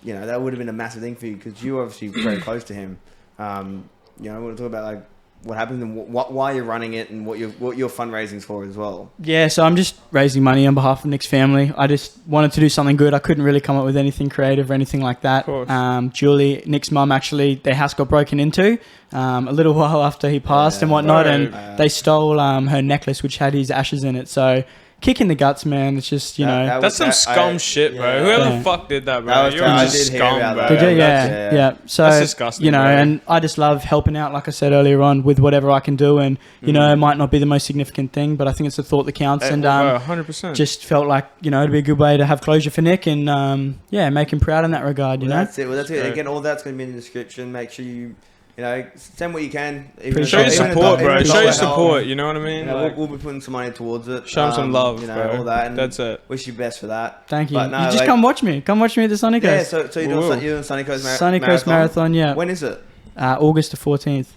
You know, that would have been a massive thing for you because you were obviously very close to him. You know, we'll talk about like what happened and why you're running it and what your fundraising's for as well. Yeah, so I'm just raising money on behalf of Nick's family. I just wanted to do something good. I couldn't really come up with anything creative or anything like that. Of course. Julie, Nick's mum, actually, their house got broken into a little while after he passed and whatnot, Right. and they stole her necklace, which had his ashes in it. So, kick in the guts, man. It's just, you know. That's some scum shit, bro. yeah. Whoever Yeah. the fuck did that, bro. That was You're I just did hear scum, about bro. that. Did you? that's- Yeah. So, That's disgusting, you know, bro. and I just love helping out, like I said earlier on, with whatever I can do. And, you know, it might not be the most significant thing, but I think it's the thought that counts. And Bro, 100%. just felt like, you know, it'd be a good way to have closure for Nick and, yeah, make him proud in that regard, you know? That's it. Well, that's it. Right. Again, all that's going to be in the description. Make sure you know, send what you can. Appreciate Show your it. support, bro. Appreciate Show your it. support. You know what I mean? You know, Like, we'll be putting some money towards it. show him some love, you know, bro. all that. And That's it. wish you best for that. Thank you. But no, You just like- come watch me. Come watch me at the Sunny Yeah, Coast. so you're Woo. doing Sunny Coast Marathon. Sunny Coast Marathon, yeah. When is it? August the 14th.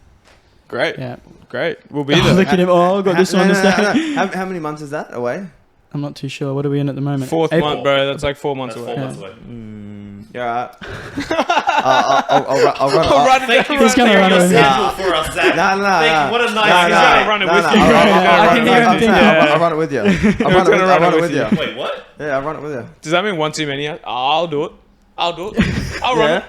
Great. Yeah. Great. We'll be Oh, there. look at him. Oh, got this one to say. How many months is that away? I'm not too sure. What are we in at the moment? Fourth April. month, bro. That's like 4 months That's away. 4 months away. You're alright. I'll run. I'll run it Thank down. you He's for gonna taking run your it. schedule for us, Zach. No. Thank you. What a nice No, guy. He's gonna run it with you, bro. I can hear him thinking. I'll run it with you. I'll run it with you. Wait, what? Yeah, I'll run it with you. Does that mean one too many? I'll do it. I'll do it. I'll run Yeah? it.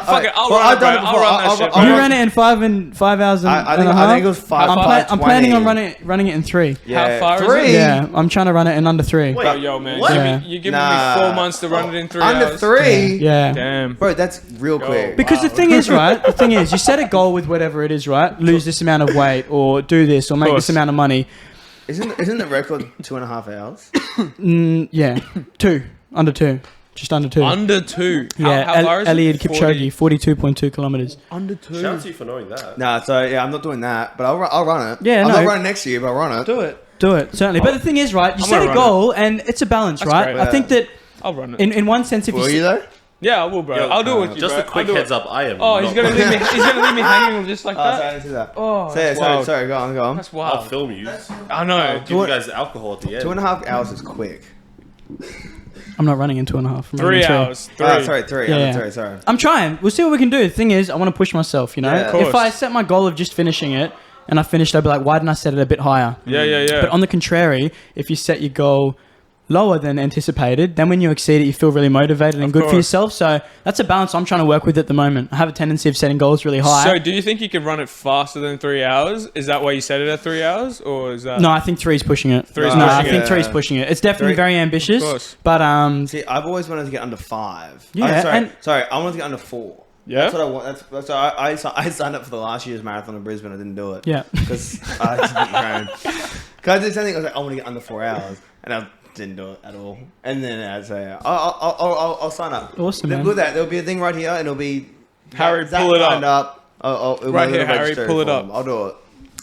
Fuck it. I'll well, run I've it, bro. done it I'll before. run that I'll- shit, I'll- You bro. ran it in 5 hours and I and a think half? it was 5. I'm planning on 5:20. running it in 3. Yeah, How far is 3. it? Yeah, I'm trying to run it in under 3. Wait, Oh, yo, man. What? Yeah. You're giving Nah. me 4 months to run it in 3 Under hours. 3. Yeah. Damn. Bro, that's real Go. quick. Because the Wow. thing is, right? The thing is, you set a goal with whatever it is, right? Lose this amount of weight, or do this, or make course. this amount of money. Isn't the record 2.5 hours? Yeah, 2, under 2, just under 2. Under 2. Yeah, How far is Eliud it? Kipchoge, 42.2 kilometers. Under 2. Shout out to you for knowing that. Nah, so yeah, I'm not doing that, but I'll run it. Yeah, I'm no. not running next year, but I'll run it. Do it, certainly. But the thing is, right? You I'm set gonna a run goal, and it's a balance, That's right? great. I think that I'll run it. in one sense, if Will you you though? Yeah, I will, bro. Yo, I'll do it with you, Just bro. a quick I'll do heads it. up, I am. Oh, he's not gonna running. leave me. He's gonna leave me hanging just like Oh, sorry, I that. didn't see that. Oh, So, yeah, that's wild. sorry, go on. That's I'll wild. film you. I know. Give you guys alcohol at the end. 2.5 hours is quick. I'm not running in 2.5. I'm running 3 in 3. hours. 3. Sorry, 3. Yeah, Yeah, yeah. 3, sorry. I'm trying. We'll see what we can do. The thing is, I want to push myself, you know? Yeah. Of If course. I set my goal of just finishing it, and I finished, I'd be like, why didn't I set it a bit higher? Yeah. But on the contrary, if you set your goal lower than anticipated, then when you exceed it, you feel really motivated and Of good for course. yourself. So that's a balance I'm trying to work with at the moment. I have a tendency of setting goals really high. So, do you think you can run it faster than 3 hours? Is that why you set it at 3 hours, or is that? No, I think 3's pushing it. Three's no, I pushing think it. 3's pushing it. It's definitely Three- very ambitious. Of course. But See, I've always wanted to get under 5. Yeah, sorry, and- I wanted to get under 4. Yeah? That's what I want. That's I signed up for the last year's marathon in Brisbane. I didn't do it. yeah. Because I just didn't train. Because I did something. I was like, I want to get under 4 hours, and I didn't do it at all. And then I'd say, I'll sign up. Awesome, Then man. with that, there'll be a thing right here, and it'll be Harry, Zach pull it signed up. It'll Right be here, Harry, registered pull it form. up. I'll do it.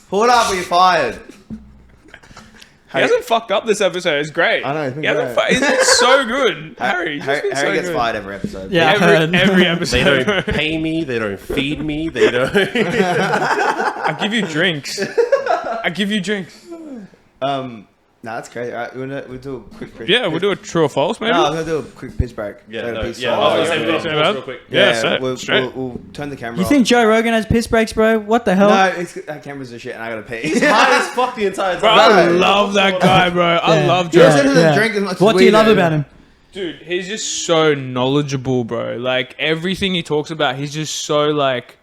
Pull it up, or you're fired. He hasn't fucked up this episode. It's great. I know, it's been He hasn't great. It's so good. Harry, he's just been Harry so gets good. fired every episode. Yeah. Every, heard. every They episode. don't pay me. They don't feed me. They don't. I give you drinks. I give you drinks. No, that's crazy. All right, we'll do a quick pitch. Yeah, we'll do a true or false, maybe. No, I'm gonna do a quick pitch break. Yeah, That'll no, be yeah. so- I was yeah, gonna say, yeah, pause yeah. real quick. Yeah, set, we'll, straight. we'll turn the camera You off. think Joe Rogan has piss breaks, bro? What the hell? No, it's cameras are shit, and I gotta pee. High as fuck the entire Bro, time. I Bro. love that guy, bro. I Yeah. love He Joe. doesn't drink as much as What do we you love do. about him? Dude, he's just so knowledgeable, bro. Like, everything he talks about, he's just so, like...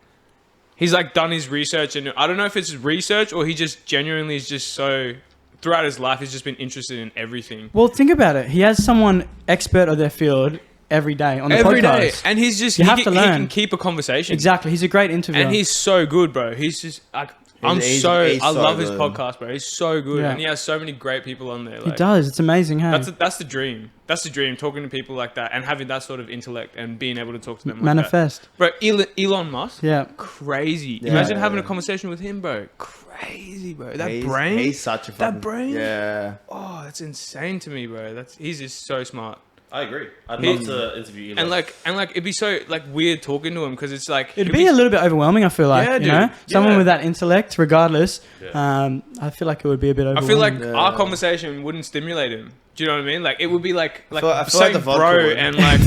He's, like, done his research, and I don't know if it's research or he just genuinely is just so... Throughout his life, he's just been interested in everything. Well, think about it. He has someone expert of their field every day on the Every podcast. day. And he's just... You he have can, to He learn. can keep a conversation. Exactly. He's a great interviewer. And he's so good, bro. He's just... Like, He's I so love his good. podcast, bro. He's so good. Yeah. And he has so many great people on there. He Like, does. It's amazing, hey? That's the dream. That's the dream. Talking to people like that and having that sort of intellect and being able to talk to them like Manifest. that. Bro, Elon Musk. Yeah. Crazy. Yeah. Imagine having a conversation with him, bro. Crazy, bro. That brain. He's such a fucking... brain? Yeah. Oh, that's insane to me, bro. He's just so smart. I agree. I'd love to interview Elon. And like it'd be so like weird talking to him because it's like It'd he'll be a little bit overwhelming, I feel like. Yeah, you dude. know? Someone Yeah. with that intellect, regardless. Yeah. I feel like it would be a bit I overwhelming. feel like Yeah. our conversation wouldn't stimulate him. Do you know what I mean? Like it would be like I feel like saying the vodka bro would. and like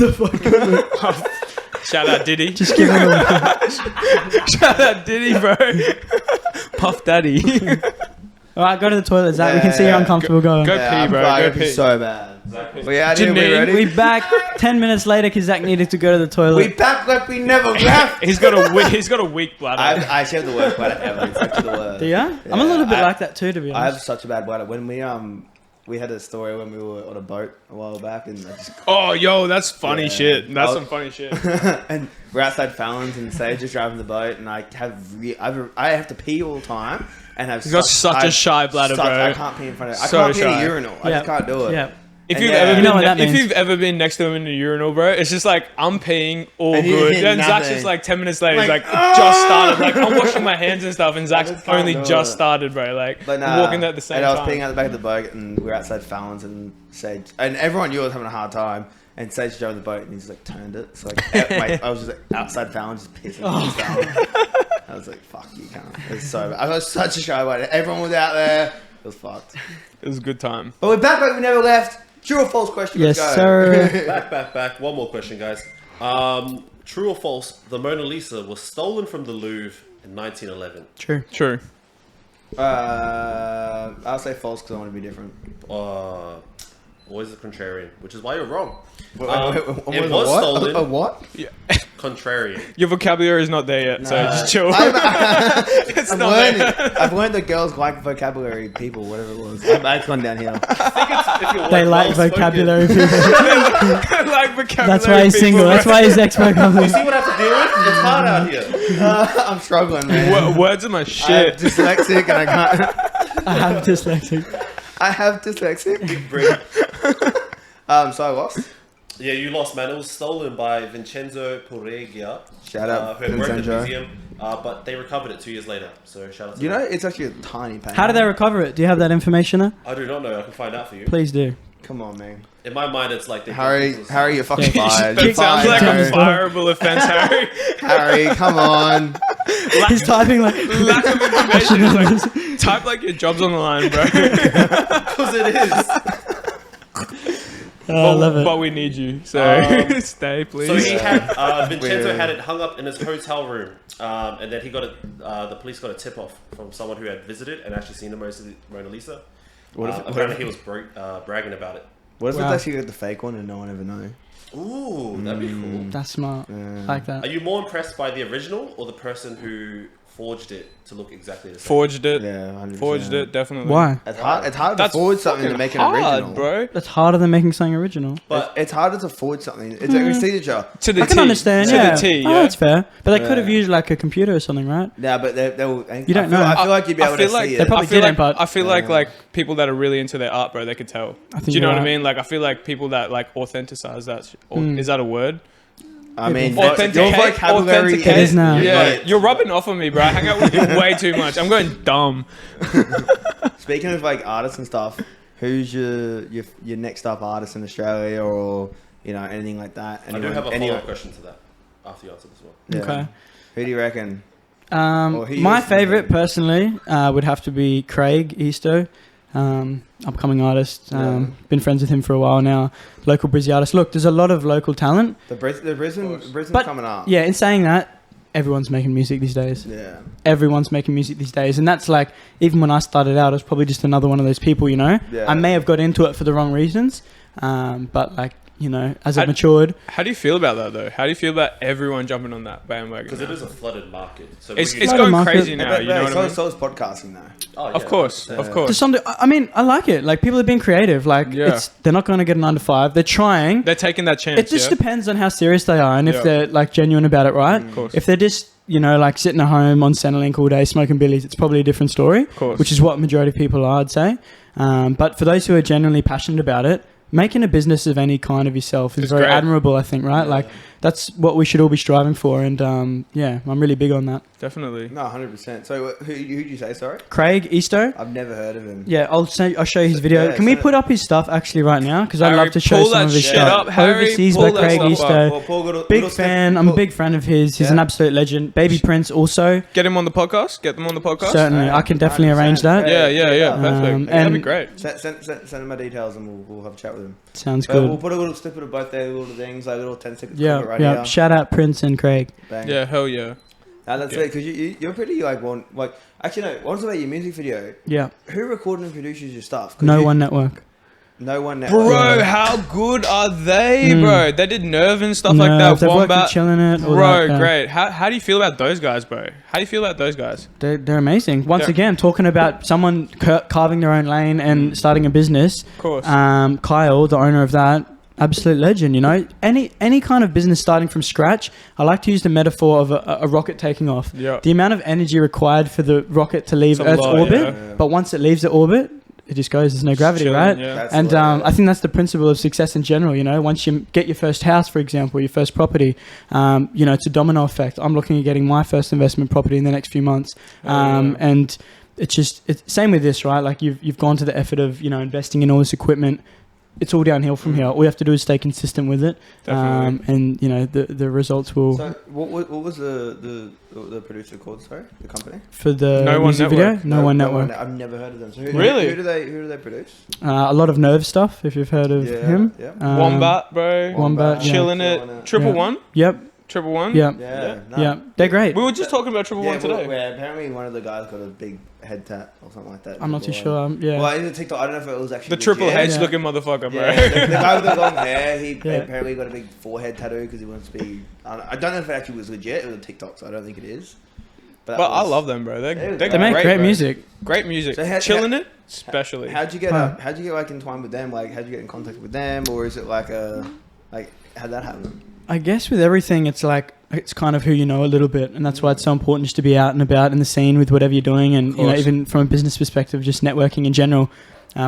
shout out Diddy. Just give him a... Shout out Diddy, bro. Puff Daddy. All right, go to the toilet, Zach. We can see you're Yeah. uncomfortable going. Go Yeah, pee, bro. I'm Go pee. so bad. We out here, we Janine, ready? We back 10 minutes later because Zach needed to go to the toilet. We back like we never left. He's got a weak bladder. I actually have the worst bladder ever. It's actually the worst. Do you? I'm a little bit like that too, to be I have honest. such a bad bladder. When we had a story when we were on a boat a while back, and I just Oh, yo, that's funny Yeah. shit. That's Oh. some funny shit. and we're outside Fallon's and Sage just driving the boat, and I have to pee all the time, and have He's got such a shy bladder, bro. I can't pee in front of. I So can't pee in a shy. urinal. I just can't do it. Yeah. If And you've yeah. ever You been, know what that if means. you've ever been next to him in the urinal, bro, it's just like I'm peeing all And you good. hear Then Zach's nothing. just like 10 minutes later, he's Like, like just started. Like I'm washing my hands and stuff, and Zach's just can't only do just it. started, bro. Like But nah, walking at the same and I was time. peeing out the back of the boat, and we were outside Fallon's, and Sage, and everyone knew I was having a hard time. And Sage drove the boat, and he's like turned it. So like, I was just like outside Fallon's, just pissing. I was like, "Fuck you, can't." It was so bad. I was such a shy boy. Everyone was out there. It was fucked. It was a good time. But we're back like we never left. True or false question? Yes, Let's go. sir. Back. One more question, guys. True or false? The Mona Lisa was stolen from the Louvre in 1911. True. True. I'll say false because I want to be different. Always a contrarian, which is why you're wrong. Wait, It was stolen. A what? Contrarian. Your vocabulary is not there yet, so just chill. It's I'm not learning. there. I've learned that girls like vocabulary people, whatever it was. It's gone downhill. They like vocabulary people. Like vocabulary. That's why he's single. That's why he's ex-vocabulary. You see what I have to deal with? It's hard out here. I'm struggling, man. Words are my I'm shit. dyslexic and I can't. I have dyslexic. I have dyslexic. Bring- So I lost. Yeah, you lost, man. It was stolen by Vincenzo Porreggia. Shout out, who had worked at the Vincenzo. museum, but they recovered it 2 years later. So shout out to You know, them. it's actually a tiny pain. How did they recover it? Do you have that information there? I do not know. I can find out for you. Please do. Come on, man. In my mind, it's like they Harry, you're fucking Yeah. fired. That You're sounds like fired, a Harry. fireable offense, Harry. Harry, come on. He's typing like. Lack of information. Is like, type like your job's on the line, bro. Because it is. I love it. But we need you, so stay, please. So he had Vincenzo Weird. had it hung up in his hotel room, and then he got it. The police got a tip off from someone who had visited and actually seen the Mona Lisa. Apparently, he was bragging about it. What if Wow. it's actually the fake one and no one ever know? Ooh, that'd be cool. That's smart. Yeah. Like that. Are you more impressed by the original or the person who forged it to look exactly the same? Forged it. Yeah, 100%. Forged it, definitely. Why? It's hard to That's forge something to fucking make it hard, original. bro. That's harder than making something original. But It's harder to forge something. It's like a signature. To the I can T. understand. To Yeah. the T, Oh, yeah. that's fair. But they could have Yeah. used like a computer or something, right? Yeah, but they'll. You don't know. I feel like you'd be able to like see they it. probably I feel didn't, like, but- I feel like people that are really into their art, bro, they could tell. I think Do you know you're what I right. mean? Like, I feel like people that like authenticize that. Is that a word? I mean, Authenticate. your vocabulary It is now. Yeah, you're rubbing off on me, bro. I hang out with you way too much. I'm going dumb. Speaking of like artists and stuff, who's your next up artist in Australia or anything like that? I do have a follow-up question to that after you answer this one. Yeah. Okay. Who do you reckon? Or who My yours- favorite personally would have to be Craig Isto, upcoming artist. Yeah. Been friends with him for a while now. Local Brizzy artist. Look, there's a lot of local talent. The Brisbane's But- coming up. Yeah, in saying that, everyone's making music these days. Yeah. Everyone's making music these days, and that's like, even when I started out, I was probably just another one of those people. Yeah. I may have got into it for the wrong reasons, but like, as I've I'd- matured. How do you feel about that, though? How do you feel about everyone jumping on that bandwagon? Because it now? is a flooded market. So It's when you- not a going market. crazy now. But, You know what I mean? so is podcasting though. Oh, yeah, Of course, Yeah. of To course. some, I mean, I like it. Like, people have been creative. Like, Yeah. they're not going to get a 9 to 5. They're trying. They're taking that chance. It just yeah? depends on how serious they are and if Yeah. they're like genuine about it, right? Of course. If they're just, like sitting at home on Centrelink all day smoking billies, it's probably a different story, Of course. which is what majority of people are, I'd say. But for those who are genuinely passionate about it, making a business of any kind of yourself is It's very great. admirable, I think, right? Like, that's what we should all be striving for. And I'm really big on that. Definitely. No, 100%. So who'd you say? Sorry, Craig Isto. I've never heard of him. Yeah, I'll show you his video. Yeah, Can we send it. put up his stuff actually right now? Because I'd Harry, love to show pull some that of his shit stuff. up, Harry, Overseas pull by that Craig stuff up. Isto. Big fan. I'm a big fan of his. He's an absolute legend. Baby Prince also. Get him on the podcast. Get them on the podcast. Certainly, I can definitely 100%. arrange that. Yeah. Perfect. That'd be and- great. Send him my details and we'll have a chat with him. Sounds We'll good. put a little snippet of both their little things, like little 10-second Yeah, clip right yeah. here. Shout out Prince and Craig. Bang. Yeah, hell yeah. That's it, because you're pretty actually no. What's about your music video? Yeah. Who recorded and produces your stuff? 'Cause No One Network. No one. Network. Bro, how good are they, Mm. bro? They did Nerve and stuff No, like that. they've worked with Wombat. Chillin' It. all Bro, that, great. How do you feel about those guys, bro? How do you feel about those guys? They're amazing. Once Yeah. again, talking about someone carving their own lane and starting a business. Of course. Kyle, the owner of that, absolute legend. Any kind of business starting from scratch. I like to use the metaphor of a rocket taking off. Yeah. The amount of energy required for the rocket to leave It's a Earth's lot, orbit, yeah. but once it leaves the orbit, it just goes. There's no gravity, Chilling, right? yeah. That's And the way, I think that's the principle of success in general. Once you get your first house, for example, your first property, it's a domino effect. I'm looking at getting my first investment property in the next few months, and it's same with this, right? Like you've gone to the effort of investing in all this equipment. It's all downhill from here. All we have to do is stay consistent with it, Definitely. and the results will. So what was the producer called? Sorry, the company. For the No One music Network. video, No One Network. I've never heard of them. So Really? Who do they produce? A lot of Nerve stuff, if you've heard of him. Yeah. Um, Wombat, bro. Wombat, yeah. Chilling it. Triple Yeah. One. Yep. Triple One. Yeah. Yeah, no. Yeah, they're great. We were just talking about Triple One today. Where apparently one of the guys got a big head tat or something like that. I'm not too Triple sure. One. Yeah. Well, in the TikTok, I don't know if it was actually The Triple legit. H looking motherfucker, bro. Yeah, the guy with the long hair, he Yeah. apparently got a big forehead tattoo because he wants to be. I don't know if it actually was legit. It was a TikTok, so I don't think it is. But that I was- love them, bro. They're They make great bro. music. Great music. So Chilling it, especially. How'd you get Huh. how'd you get like entwined with them? Like, how'd you get in contact with them, or is it like how'd that happen? I guess with everything, it's like it's kind of who you know a little bit, and that's why it's so important just to be out and about in the scene with whatever you're doing, and you know, even from a business perspective, just networking in general.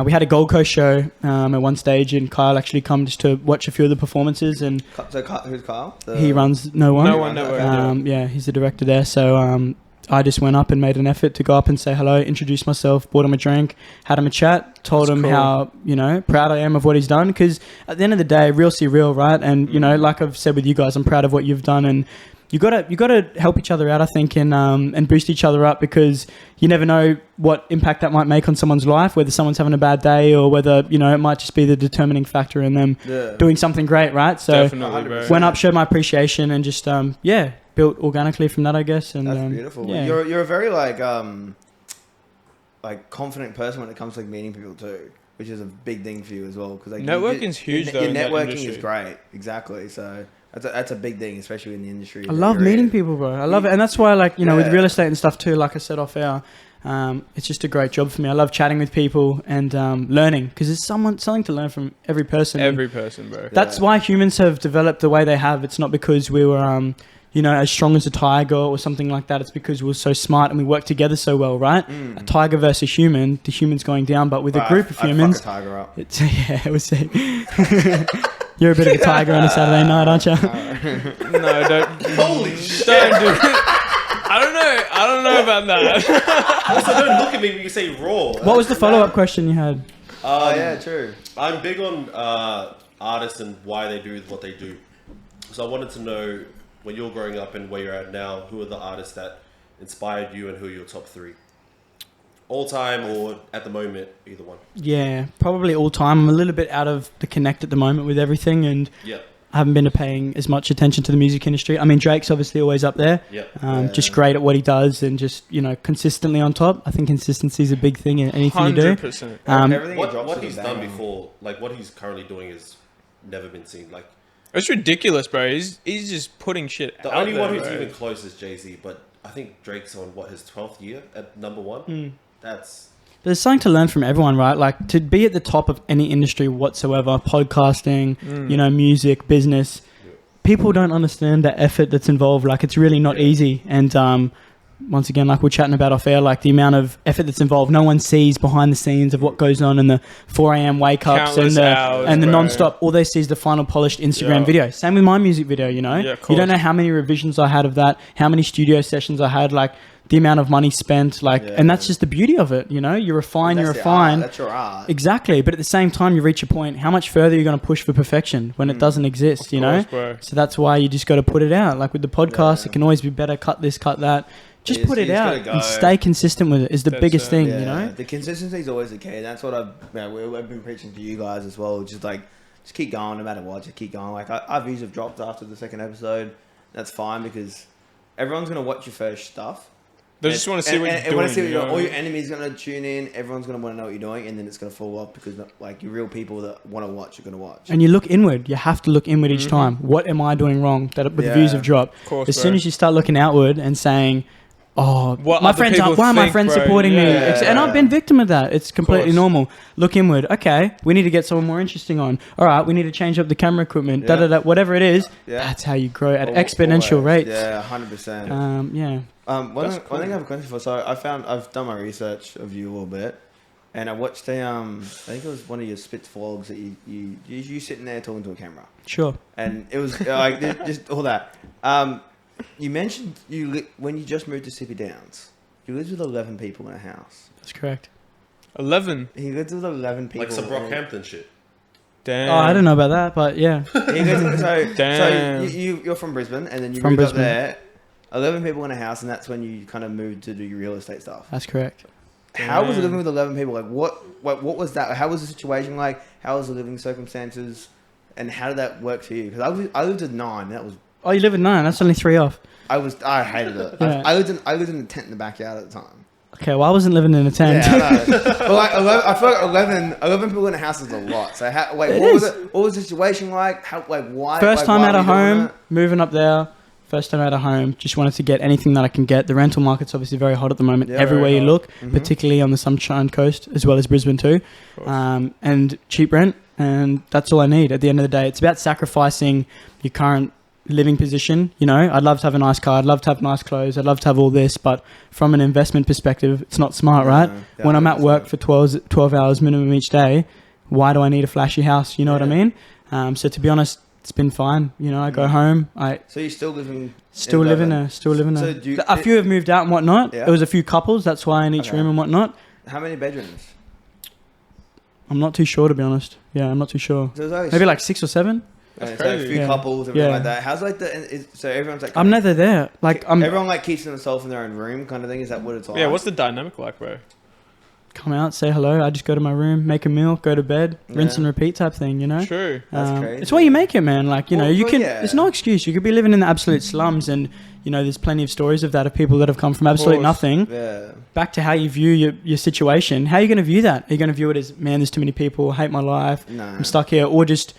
We had a Gold Coast show at one stage, and Kyle actually come just to watch a few of the performances, and So who's Kyle? he runs No One. No One Network. Yeah, he's the director there. So I just went up and made an effort to go up and say hello, introduce myself, bought him a drink, had him a chat, told That's him cool. how, you know, proud I am of what he's done. Because at the end of the day, real see real, right? And, you know, like I've said with you guys, I'm proud of what you've done. And you gotta help each other out, I think, and boost each other up, because you never know what impact that might make on someone's life, whether someone's having a bad day or whether, you know, it might just be the determining factor in them doing something great, right? So Definitely, bro. went up, showed my appreciation, and just built organically from that, I guess. And That's beautiful. Yeah. You're a very like confident person when it comes to like meeting people too, which is a big thing for you as well. Because like Networking's huge, though, Your in that networking industry. is great. Exactly. So that's a big thing, especially in the industry. I love meeting people, bro. I love it. And that's why, like, you know, with real estate and stuff too, like I said off air, it's just a great job for me. I love chatting with people and learning, because there's something to learn from every person. Every person, bro. That's why humans have developed the way they have. It's not because we were, you know, as strong as a tiger or something like that. It's because we were so smart and we work together so well, right? A tiger versus a human, the human's going down. But with a group of humans, I'd fuck a tiger up. it's, yeah, it was sick. You're a bit of a tiger on a Saturday night, aren't you? No, don't. Holy shit! Don't do it. I don't know about that. Also, don't look at me when you say raw. What was the follow-up question you had? Oh yeah, true. I'm big on artists and why they do what they do. So I wanted to know, when you're growing up and where you're at now, who are the artists that inspired you and who are your top three? All time or at the moment, either one. Yeah, probably all time. I'm a little bit out of the connect at the moment with everything, and Yeah. I haven't been paying as much attention to the music industry. I mean, Drake's obviously always up there. Yeah. Just great at what he does, and just, you know, consistently on top. I think consistency is a big thing in anything you do. 100%. Everything he What drops is he's a done banger. before, like what he's currently doing, has never been seen. Like It's ridiculous, bro. He's just putting shit the out only there, one who's bro. even close is Jay-Z, but I think Drake's on his 12th year at number one. That's There's something to learn from everyone, right? Like, to be at the top of any industry whatsoever, podcasting, you know, music, business, people don't understand the effort that's involved. Like, it's really not easy. And once again, like we're chatting about off air, like the amount of effort that's involved, no one sees behind the scenes of what goes on in the 4 a.m. wake ups Countless hours, and the bro. non-stop. All they see is the final polished Instagram Yeah. video. Same with my music video, you know? Yeah, of You don't course. know how many revisions I had of that, how many studio sessions I had, like the amount of money spent, like, Yeah. and that's just the beauty of it, you know? You refine, you That's the refine. art, that's your art. Exactly, but at the same time, you reach a point. How much further are you going to push for perfection when it doesn't exist? You know, Of course, bro. so that's why you just got to put it out. Like with the podcast, Yeah. it can always be better. Cut this, cut that. Just You put it just out gotta go. and stay consistent with it. Is the That's biggest it. thing, Yeah, you know. the consistency is always the key. That's what I've been preaching to you guys as well. Just like, just keep going no matter what. Just keep going. Like our views have dropped after the second episode. That's fine because everyone's gonna watch your first stuff. They just want to see what you're doing. Wanna see what you you're know? doing. All your enemies are gonna tune in. Everyone's gonna want to know what you're doing, and then it's gonna fall off because like your real people that want to watch are gonna watch. And you look inward. You have to look inward each time. What am I doing wrong that with the views have dropped? Of course, As bro. soon as you start looking outward and saying, "Oh, What my other friends aren't. people Why are my think, friends bro? supporting me?" Yeah. And I've been victim of that. It's completely course. normal. Look inward. Okay, we need to get someone more interesting on. All right, we need to change up the camera equipment. Da Yeah. da da. Whatever it is, Yeah. that's how you grow at Al- exponential always. rates. Yeah, 100%. Yeah. One That's thing I have a question for. So I've done my research of you a little bit, and I watched I think it was one of your Spitz vlogs that you sitting there talking to a camera, Sure. and it was like just all that. You mentioned when you just moved to Sippy Downs, you lived with 11 people in a house. That's correct. 11. He lived with 11 people. like some Brockhampton shit. Damn. Oh, I don't know about that, but yeah. He lived, so Damn. you're from Brisbane, and then you From moved Brisbane. up there. 11 people in a house, and that's when you kind of moved to do your real estate stuff. That's correct. How was Damn. living with 11 people? Like, what was that? How was the situation like? How was the living circumstances? And how did that work for you? Because I lived with 9. That was Oh, you live with 9. That's only 3 off. I hated it. Yeah. I lived in a tent in the backyard at the time. Okay, well, I wasn't living in a tent. Yeah, I know. But like 11, I feel like 11 people in a house is a lot. So what was the situation like? Why? First time why out of were you doing home, moving up there. First time out of home, just wanted to get anything that I can get. The rental market's obviously very hot at the moment. Yeah, everywhere very you hot. look, Mhm. particularly on the Sunshine Coast, as well as Brisbane too. And cheap rent, and that's all I need. At the end of the day, it's about sacrificing your current living position. You know, I'd love to have a nice car, I'd love to have nice clothes, I'd love to have all this, but from an investment perspective, it's not smart, right? Yeah, When I'm at work 100%. for 12 hours minimum each day, why do I need a flashy house? You know what I mean? So to be honest, it's been fine. You know, I go home, So you still living? still living there. So do you- A few have moved out and whatnot. Yeah. There was a few couples, that's why in each Okay. room and whatnot. How many bedrooms? I'm not too sure, to be honest. Yeah, I'm not too sure. So there's always Maybe like 6 or 7. That's so a crazy. few Yeah. couples, everything Yeah. like that. How's like so everyone's like I'm never there. Like, I'm everyone like keeps themselves in their own room kind of thing. Is that what it's like? Yeah, what's the dynamic like, bro? come out, say hello. I just go to my room, make a meal, go to bed, rinse Yeah. and repeat type thing, you know? True. That's crazy. It's what you make it, man. Like, you know, Well, you well, can, yeah. there's no excuse. You could be living in the absolute slums and, you know, there's plenty of stories of that, of people that have come from absolute course. nothing Yeah. back to how you view your situation. How are you going to view that? Are you going to view it as, man, there's too many people, I hate my life, No. I'm stuck here, or just,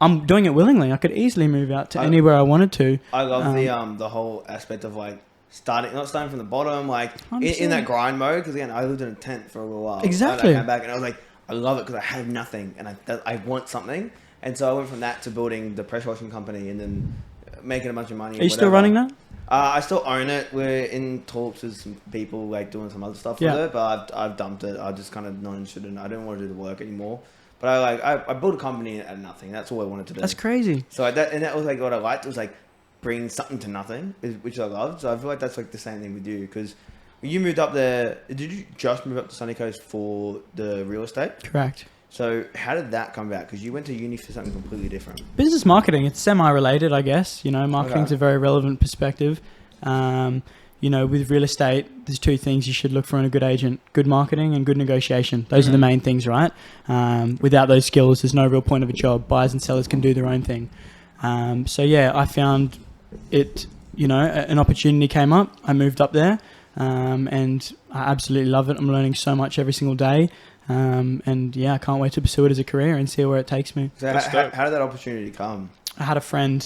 I'm doing it willingly. I could easily move out to anywhere I wanted to. I love the whole aspect of like not starting from the bottom, like in 100%. that grind mode. Because again, I lived in a tent for a little while. Exactly. And I came back and I was like, I love it because I have nothing and I want something. And so I went from that to building the pressure washing company and then making a bunch of money. Are you still running that? I still own it. We're in talks with some people like doing some other stuff Yeah. with it, but I've dumped it. I just kind of not interested in. I don't want to do the work anymore. But I built a company out of nothing. That's all I wanted to do. That's crazy. So that was like what I liked. It was like bringing something to nothing, which I loved. So I feel like that's like the same thing with you because when you moved up there, did you just move up to Sunny Coast for the real estate? Correct. So how did that come about? Because you went to uni for something completely different. Business marketing, it's semi-related, I guess. You know, marketing's Okay. a very relevant perspective. You know, with real estate, there's two things you should look for in a good agent: good marketing and good negotiation. Those are the main things, right? Without those skills, there's no real point of a job. Buyers and sellers can do their own thing. So yeah, I found it, you know, an opportunity came up. I moved up there, and I absolutely love it. I'm learning so much every single day. And yeah, I can't wait to pursue it as a career and see where it takes me. So That's dope. how did that opportunity come? I had a friend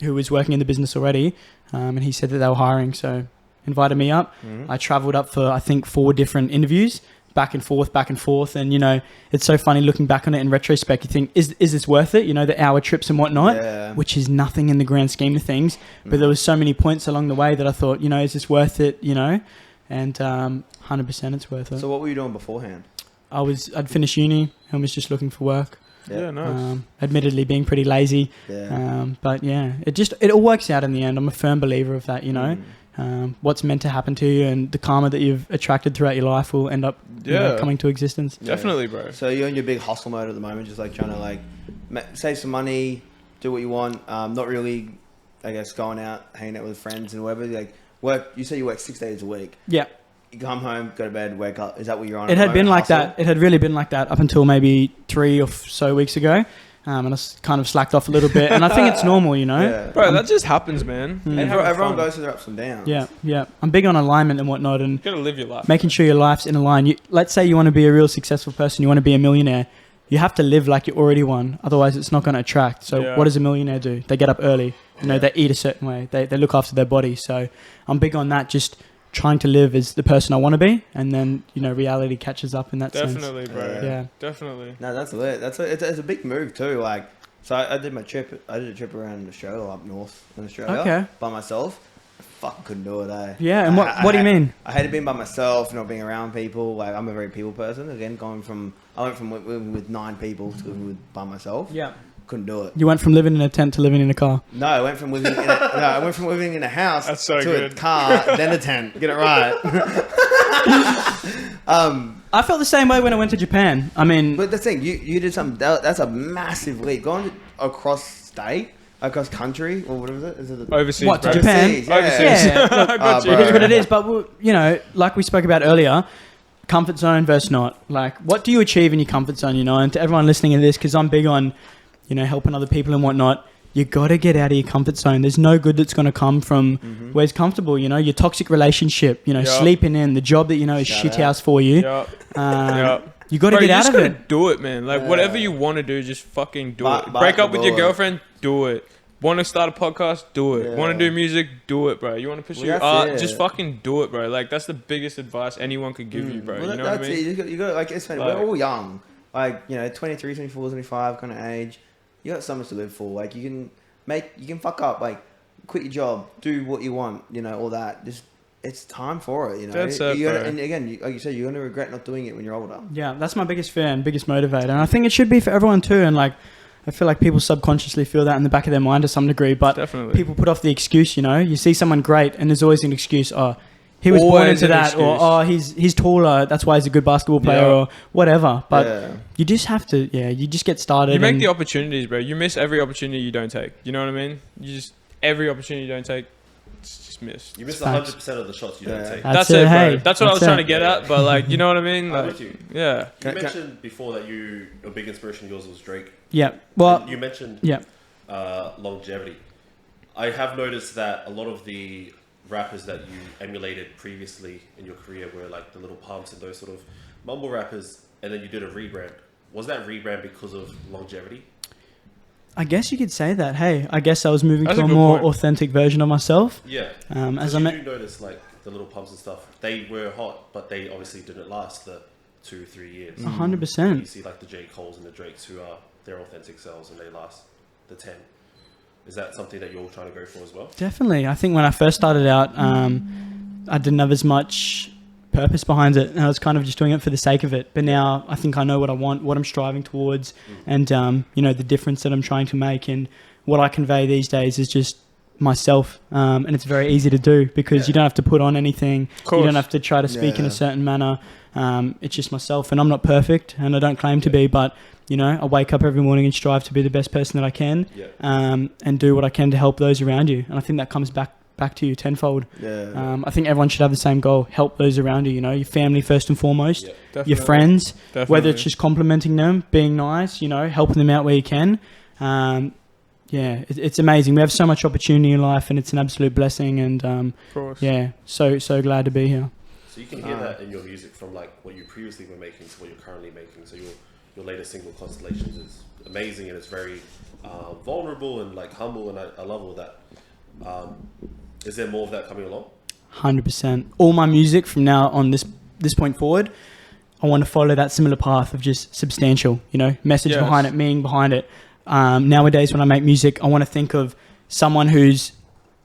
who was working in the business already, and he said that they were hiring, so invited me up. Mm-hmm. I travelled up for, I think, 4 different interviews, back and forth. And, you know, it's so funny looking back on it in retrospect. You think, is this worth it? You know, the hour trips and whatnot, Yeah. which is nothing in the grand scheme of things. But there was so many points along the way that I thought, you know, is this worth it? You know, and 100% it's worth it. So what were you doing beforehand? I'd finished uni and was just looking for work. Yeah, nice. Admittedly being pretty lazy. Yeah. But yeah, it all works out in the end. I'm a firm believer of that, you know. What's meant to happen to you and the karma that you've attracted throughout your life will end up you know, Yeah. coming to existence. Definitely, bro. So you're in your big hustle mode at the moment, just like trying to like save some money, do what you want. Not really, I guess, going out, hanging out with friends and whatever. Like work. You say you work 6 days a week. Yeah. You come home, go to bed, wake up. Is that what you're on? It at the had been moment? like Hustle? that. It had really been like that up until maybe 3 or so weeks ago. And I kind of slacked off a little bit. And I think it's normal, you know. Yeah. Bro, that just happens, man. Mm. And having Everyone fun. goes through their ups and downs. Yeah. I'm big on alignment and whatnot and You gotta live your life. making sure your life's in a line. Let's say you want to be a real successful person, you want to be a millionaire. You have to live like you're already one. Otherwise, it's not going to attract. So Yeah. what does a millionaire do? They get up early. You know, they eat a certain way. They look after their body. So I'm big on that, just trying to live as the person I want to be. And then, you know, reality catches up in that Definitely, bro. Yeah. Yeah. Definitely. No, that's lit. It's a big move too. Like, so I did my trip. I did a trip around Australia, up north in Australia, Okay. by myself. I fucking couldn't do it, eh? Yeah, and what do you mean? I hated being by myself, not being around people. Like, I'm a very people person. Again, I went from living with 9 people to living with by myself. Yeah. Couldn't do it. You went from living in a tent to living in a car. No, I went from living in a house That's so to a good. car, then a tent. Get it right. I felt the same way when I went to Japan. I mean, But the thing, you did something. That's a massive leap. Going across state, across country, or what is it? Is it Overseas, What, to bro. Japan? Overseas, yeah. Overseas. Yeah, look, I got Oh, you. it is what it is. But, you know, like we spoke about earlier, comfort zone versus not. Like, what do you achieve in your comfort zone, you know? And to everyone listening to this, because I'm big on, you know, helping other people and whatnot, you got to get out of your comfort zone. There's no good that's going to come from where it's comfortable. You know, your toxic relationship, you know, sleeping in, the job that you know is shithouse for you. You got to get out of it. Do it, man. Like whatever you want to do, just fucking do it. Break up with your girlfriend, do it. Want to start a podcast, do it. Want to do music, do it, bro. You want to pursue art, just fucking do it, bro. Like that's the biggest advice anyone could give you, bro. Well, you know what I mean? You got like, it's funny, we're all young. Like, you know, 23, 24, 25 kind of age. You got so much to live for. Like you can fuck up, like quit your job, do what you want, you know, all that. Just it's time for it, you know. That's it, bro. Bro. And again, like you said, you're gonna regret not doing it when you're older. Yeah, that's my biggest fear and biggest motivator, and I think it should be for everyone too. And like, I feel like people subconsciously feel that in the back of their mind to some degree, but people put off the excuse. You know, you see someone great, and there's always an excuse. Oh, he was born into that, or oh, he's taller, that's why he's a good basketball player, or whatever. But you just have to, you just get started. You make the opportunities, bro. You miss every opportunity you don't take. You know what I mean? You just every opportunity you don't take, it's just missed. You miss 100% of the shots you don't take. That's it, bro. That's what I was trying to get at. But like, you know what I mean? Like, I'm with you. Yeah. You mentioned before that your big inspiration of yours was Drake. Yeah. Well, and you mentioned longevity. I have noticed that a lot of the rappers that you emulated previously in your career were like the Little Pumps and those sort of mumble rappers, and then you did a rebrand. Was that rebrand because of longevity? I guess you could say that. Hey, I guess I was moving to a more authentic version of myself. Yeah. As I do notice, like the Little Pumps and stuff, they were hot, but they obviously didn't last the 2-3 years. 100%. You see, like the J. Coles and the Drakes, who are their authentic selves, and they last the 10. Is that something that you're trying to go for as well? Definitely. I think when I first started out, I didn't have as much purpose behind it, and I was kind of just doing it for the sake of it. But now I think I know what I want, what I'm striving towards, and you know, the difference that I'm trying to make. And what I convey these days is just myself, and it's very easy to do because you don't have to put on anything. You don't have to try to speak in a certain manner. It's just myself, and I'm not perfect, and I don't claim to be, but you know, I wake up every morning and strive to be the best person that I can, and do what I can to help those around you. And I think that comes back to you tenfold. I think everyone should have the same goal: help those around you. You know, your family first and foremost, your friends, whether it's just complimenting them, being nice, you know, helping them out where you can. It's amazing. We have so much opportunity in life, and it's an absolute blessing. And so glad to be here. So you can hear that in your music from like what you previously were making to what you're currently making. So your latest single, Constellations, is amazing, and it's very vulnerable and like humble, and I love all that. Is there more of that coming along? 100%. All my music from now on this point forward, I want to follow that similar path of just substantial, you know, message behind it, meaning behind it. Nowadays, when I make music, I want to think of someone who's,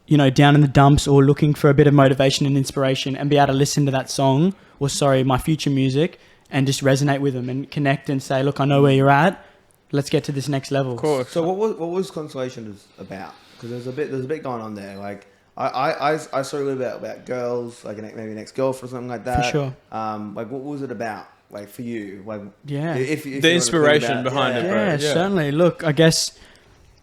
you know, down in the dumps or looking for a bit of motivation and inspiration, and be able to listen to that song, or my future music, and just resonate with them and connect and say, look, I know where you're at. Let's get to this next level. Of course. So what was Constellations about? Because there's a bit going on there. Like I saw a little bit about girls, like maybe an ex-girlfriend or something like that. For sure. Like what was it about? Like for you, like if the inspiration behind it, bro. Yeah, certainly. Look, I guess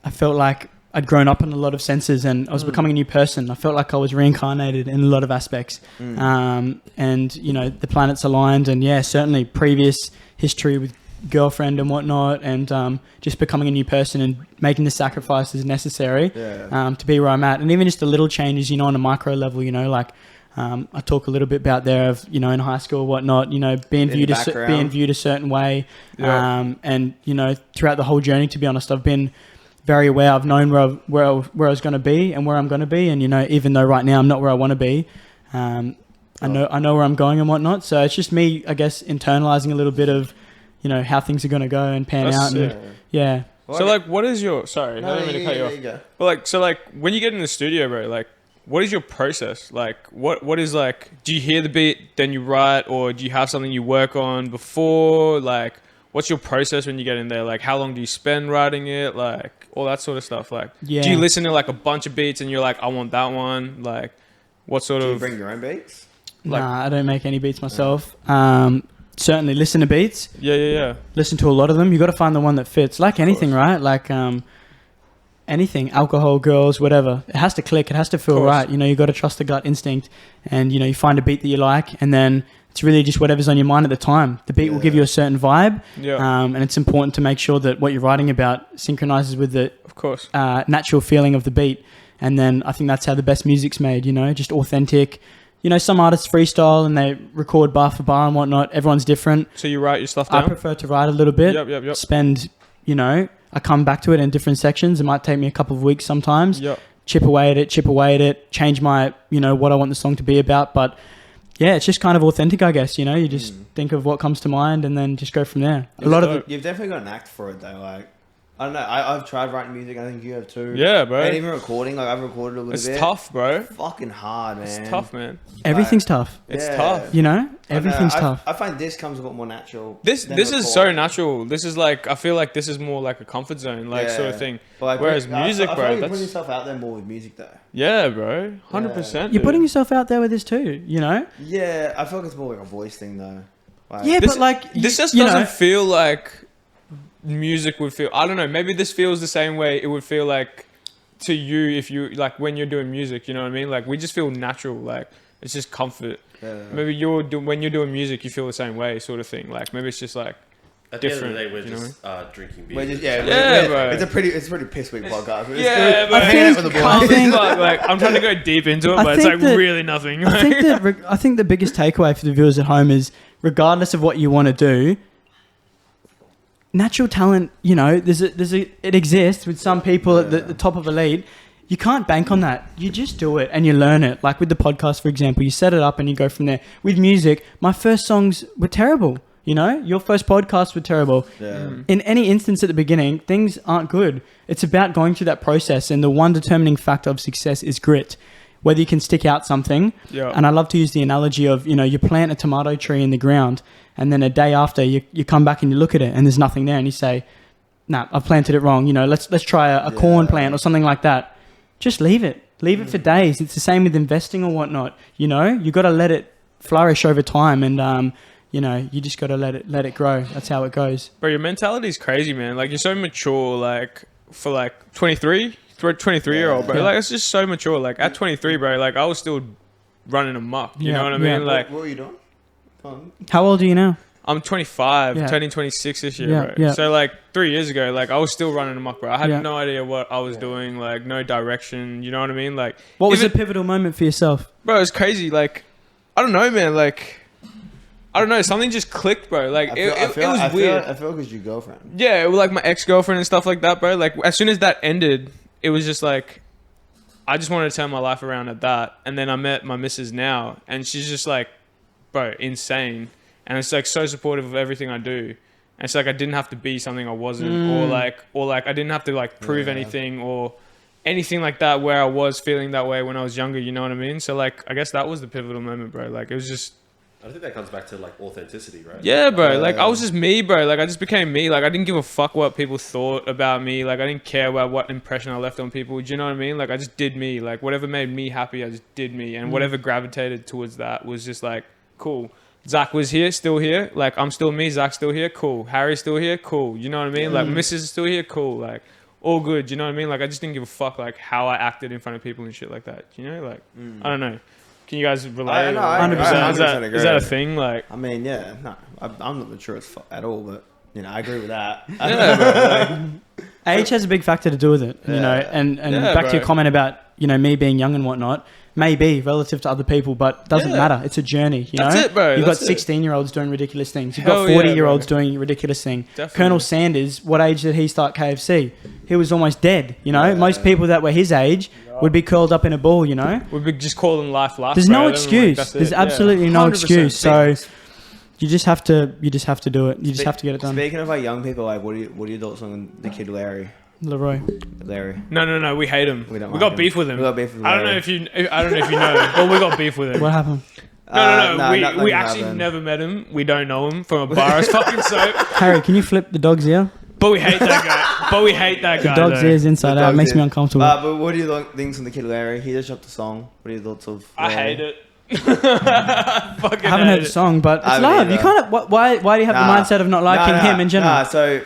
I felt like I'd grown up in a lot of senses, and I was becoming a new person. I felt like I was reincarnated in a lot of aspects. And you know, the planets aligned, and certainly previous history with girlfriend and whatnot, and just becoming a new person and making the sacrifices necessary to be where I'm at. And even just the little changes, you know, on a micro level, you know, like I talk a little bit about there of, you know, in high school or whatnot, you know, being viewed a certain way. And, you know, throughout the whole journey, to be honest, I've been very aware. I've known where I was going to be and where I'm going to be. And, you know, even though right now I'm not where I want to be, I know where I'm going and whatnot. So it's just me, I guess, internalizing a little bit of, you know, how things are going to go and pan out. And, so like, what is your, sorry, I didn't mean to cut you off. But like, so like when you get in the studio, bro, like what is your process? Like what is like, do you hear the beat, then you write, or do you have something you work on before? Like, what's your process when you get in there? Like, how long do you spend writing it? Like all that sort of stuff. Like, do you listen to like a bunch of beats and you're like, I want that one? Like what sort of... Do you bring your own beats? Like, nah, I don't make any beats myself. Certainly listen to beats. Yeah. Listen to a lot of them. You got to find the one that fits. Like anything, right? Like, anything, alcohol, girls, whatever. It has to click. It has to feel right. You know, you got to trust the gut instinct, and you know, you find a beat that you like, and then it's really just whatever's on your mind at the time. The beat will give you a certain vibe, and it's important to make sure that what you're writing about synchronizes with the natural feeling of the beat. And then I think that's how the best music's made. You know, just authentic. You know, some artists freestyle and they record bar for bar and whatnot. Everyone's different. So you write your stuff down? I prefer to write a little bit. Yep. Spend, you know, I come back to it in different sections. It might take me a couple of weeks sometimes. Yep. Chip away at it, change my, you know, what I want the song to be about. But yeah, it's just kind of authentic, I guess. You know, you just think of what comes to mind and then just go from there. You've definitely got an act for it though. Like, I don't know. I've tried writing music. I think you have too. Yeah, bro. And even recording. Like, I've recorded a little bit. It's tough, bro. Fucking hard, man. It's tough, man. Everything's tough. It's tough. You know? Everything's tough. I find this comes a lot more natural. This is so natural. This is like, I feel like this is more like a comfort zone, like sort of thing. Like, whereas music, I bro, feel like that's... you're putting yourself out there more with music though. Yeah, bro. 100%. You're putting yourself out there with this too, you know? Yeah, I feel like it's more like a voice thing though. Like, Yeah, but like... This just doesn't feel like music would feel... I don't know, maybe this feels the same way it would feel like to you if you... Like when you're doing music, you know what I mean? Like we just feel natural, like it's just comfort. Yeah. Maybe when you're doing music, you feel the same way sort of thing. Like maybe it's just like... At the different, end of the day, we're you know just drinking beer. We're just, bro. It's a pretty piss weak podcast. Yeah, but I think- like I'm trying to go deep into it, I but it's think like that- really nothing. I think the biggest takeaway for the viewers at home is, regardless of what you want to do, natural talent, you know, it exists with some people at the top of elite. You can't bank on that. You just do it and you learn it. Like with the podcast, for example, you set it up and you go from there. With music, my first songs were terrible. You know, your first podcasts were terrible. Yeah. In any instance at the beginning, things aren't good. It's about going through that process, and the one determining factor of success is grit. Whether you can stick out something. Yeah. And I love to use the analogy of, you know, you plant a tomato tree in the ground, and then a day after you come back and you look at it and there's nothing there, and you say, nah, I've planted it wrong. You know, let's try a corn plant or something like that. Just leave it. Leave it for days. It's the same with investing or whatnot. You know, you got to let it flourish over time, and you know, you just got to let it grow. That's how it goes. Bro, your mentality is crazy, man. Like, you're so mature, like, for, like, 23-year-old, bro. Yeah. Like, it's just so mature. Like, at 23, bro, like, I was still running amok. You know what I mean? Like, what were you doing? Come on. How old are you now? I'm 25, Yeah. turning 26 this year, Yeah, bro. yeah. So, like, 3 years ago, like, I was still running amok, bro. I had Yeah. no idea what I was doing, like, no direction. You know what I mean? Like, What was even- the pivotal moment for yourself? Bro, it's crazy. Like, I don't know, man. Like, I don't know. Something just clicked, bro. Like, it was weird. I feel like it's your girlfriend. Yeah, it was like my ex-girlfriend and stuff like that, bro. Like, as soon as that ended, it was just like, I just wanted to turn my life around at that. And then I met my missus now, and she's just like, bro, insane. And it's like so supportive of everything I do. And it's like I didn't have to be something I wasn't, or like I didn't have to like prove anything or anything like that where I was feeling that way when I was younger. You know what I mean? So like, I guess that was the pivotal moment, bro. Like, it was just. I think that comes back to like authenticity, right? Yeah, bro. Like, I was just me, bro. Like, I just became me. Like, I didn't give a fuck what people thought about me. Like, I didn't care about what impression I left on people. Do you know what I mean? Like, I just did me. Like, whatever made me happy, I just did me. And whatever gravitated towards that was just like, cool. Zach was here, still here. Like, I'm still me. Zach's still here. Cool. Harry's still here. Cool. You know what I mean? Like, Mrs. is still here. Cool. Like, all good. You know what I mean? Like, I just didn't give a fuck, like, how I acted in front of people and shit like that. You know? Like, I don't know. Can you guys relate? I know, I 100%. 100% Is that a thing? Like, I mean, yeah, no, I'm not mature as fuck at all, but you know, I agree with that. yeah, bro. Like, Age has a big factor to do with it, you know, and Yeah, back to your bro. comment about, you know, me being young and whatnot, maybe relative to other people, but doesn't matter. It's a journey, you That's know? it, bro. You've got That's it. 16-year-olds doing ridiculous things. You've Hell got yeah, 40-year-olds bro. doing ridiculous things. Definitely. Colonel Sanders, what age did he start KFC? He was almost dead, you know? Most people that were his age would be curled up in a ball, you know? we'd be just calling life. There's bro. no Like, excuse. that's There's it. absolutely Yeah. no 100%. excuse. So you just have to do it. You just have to get it done. Speaking of like young people, like what are your thoughts on the kid Larry? Leroy. Larry. No. We hate him. We don't We like got beef with him. We got beef with I don't know Larry. if you. I don't know if you know. But we got beef with him. What happened? No. nothing We actually happened. never met him. We don't know him from a bar as fucking soap. Harry, can you flip the dog's ear? But we hate that guy. But we hate that guy. The dog's though. ears inside The out. dog's Makes me ears. uncomfortable. But what do you think on the kid Larry? He just dropped a song. What are your thoughts of? I hate it. Fucking I haven't heard the song, but it's haven't love. either. You kind of why do you have the mindset of not liking him in general? Nah, so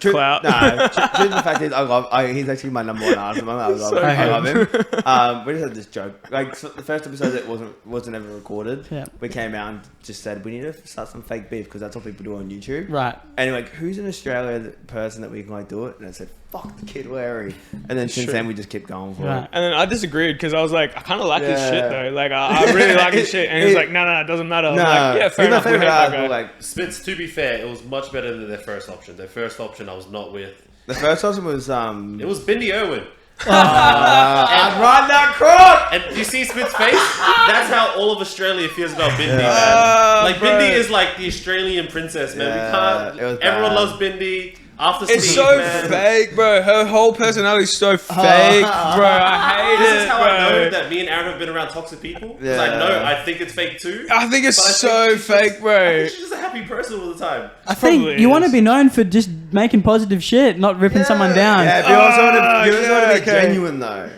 clout. Truth of the fact is, he's actually my number one artist at the moment. I love him. We just had this joke. Like so the first episode that wasn't ever recorded. Yeah. We came out and just said we need to start some fake beef because that's what people do on YouTube. Right. And like, who's in Australia person that we can like do it? And I said, fuck the Kid Larry. And then since then we just kept going for Right. it. And then I disagreed because I was like, I kind of like his shit though. Like, I really like his shit. And he was like, no, it doesn't matter. I'm like, yeah, fair enough. We hate that guy. Like, Spitz, to be fair, it was much better than their first option. Their first option I was not with. the first option was It was Bindi Irwin. I'd ride that crook. And you see Spit's face? That's how all of Australia feels about Bindi, man. Like, bro. Bindi is like the Australian princess, man. Yeah, it was Everyone bad. loves Bindi. After It's Steve, so man. fake, bro. Her whole personality is so fake, bro. I hate This it, is how bro. I know that me and Aaron have been around toxic people. Because I know I think it's fake too. I think it's But I so think she's fake, just- I bro. think she's just a happy person all the time. I think probably you want to is. be known for just making positive shit, not ripping someone down. Yeah, but you also want to yeah, be okay. genuine though.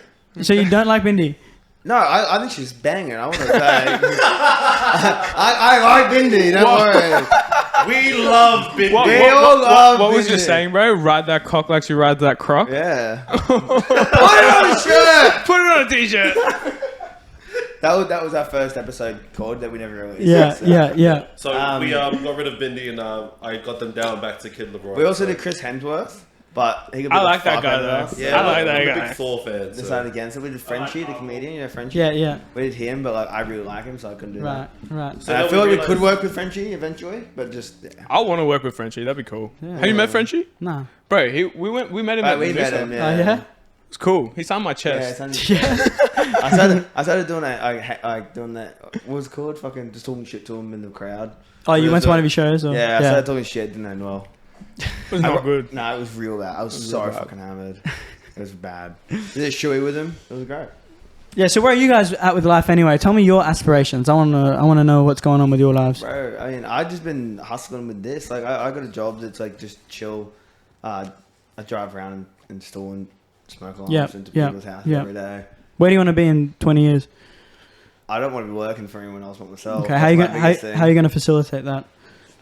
So you don't like Bindi? No, I think she's banging. I want to say. I like Bindi, don't worry. We love Bindi. What was you Bindi. saying, bro? Ride that cock like she rides that croc? Yeah. Put it on a shirt! Put it on a t-shirt. That was our first episode called that we never released. Yeah, So- yeah. So we got rid of Bindi and I got them down back to Kid Leroy. We also did Chris Hemsworth, but he could be I the like that fuck guy out of though. us. I like that I'm a guy. big Thor fan. Decided So. again. So we did Frenchie, the comedian, you know Frenchie? Yeah. We did him, but like I really like him, so I couldn't do Right. that. So And I then feel like we realised- could work with Frenchie eventually, but just I want to work with Frenchie. That'd be cool. Yeah. Have you met Frenchie? Nah. Bro, we met him at we met Musa. him. Oh Yeah. yeah. It's cool. He signed my Yeah, chest. it's Yeah. I started doing that. Like doing that. What was it called? Fucking just talking shit to him in the crowd. Oh, you It went was to one of his shows? Or? Yeah, I started talking shit. Didn't end well. It was not good. No, it was real bad. I was so real bad. fucking hammered. It was bad. Did it shoey with him? It was great. Yeah. So where are you guys at with life anyway? Tell me your aspirations. I want to know what's going on with your lives. Bro, I mean, I've just been hustling with this. Like, I got a job that's like just chill. I drive around and store and smoke alarms into people's houses every day. Where do you want to be in 20 years? I don't want to be working for anyone else but myself. Okay. How you gonna facilitate that?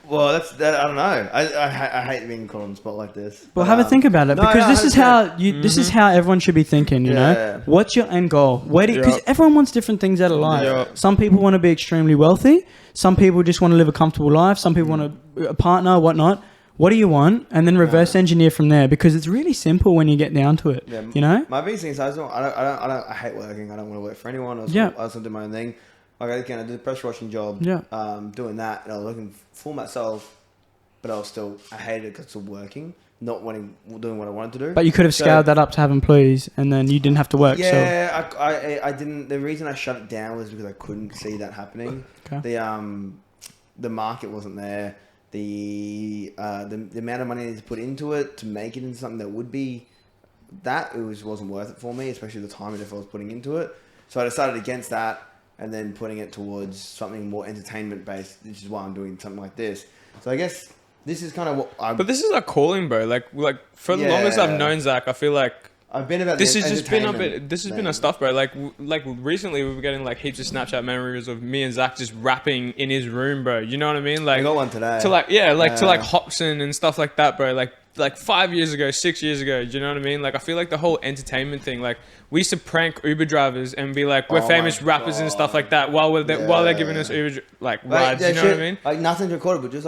Well, I don't know. I hate being caught on the spot like this. Well, But, have a think about it, no, because no, this is 100%. how you. This is how everyone should be thinking. You Yeah. know, what's your end goal? Where do? Because Yep. everyone wants different things out of life. Yep. Some people want to be extremely wealthy. Some people just want to live a comfortable life. Some people want a partner, whatnot. What do you want? And then reverse engineer from there, because it's really simple when you get down to it. Yeah. You know. My biggest thing is I hate working. I don't want to work for anyone. I just want to do my own thing. Like again, I did a pressure washing job. Yeah. Doing that, and I was looking for myself, but I hated it because it's working, not doing what I wanted to do. But you could have scaled that up to have employees, and then you didn't have to work. So Yeah, I didn't. The reason I shut it down was because I couldn't see that happening. Okay. The market wasn't there. The amount of money I needed to put into it to make it into something that would be wasn't worth it for me, especially the time and effort I was putting into it. So I decided against that, and then putting it towards something more entertainment based, which is why I'm doing something like this. So I guess this is kind of what I'm. But this is our calling, bro. Like for the longest I've known Zach, I feel like I've been about this the has just been entertainment our stuff, bro. Like recently we were getting like heaps of Snapchat memories of me and Zach just rapping in his room, bro. You know what I mean? Like I got one today. to like Hobson and stuff like that, bro. Like 5 years ago, 6 years ago, do you know what I mean? Like I feel like the whole entertainment thing, like we used to prank Uber drivers and be like, we're Oh famous my rappers and stuff God. like that while they're giving us Uber rides. You know what I mean? Like nothing's recorded, but just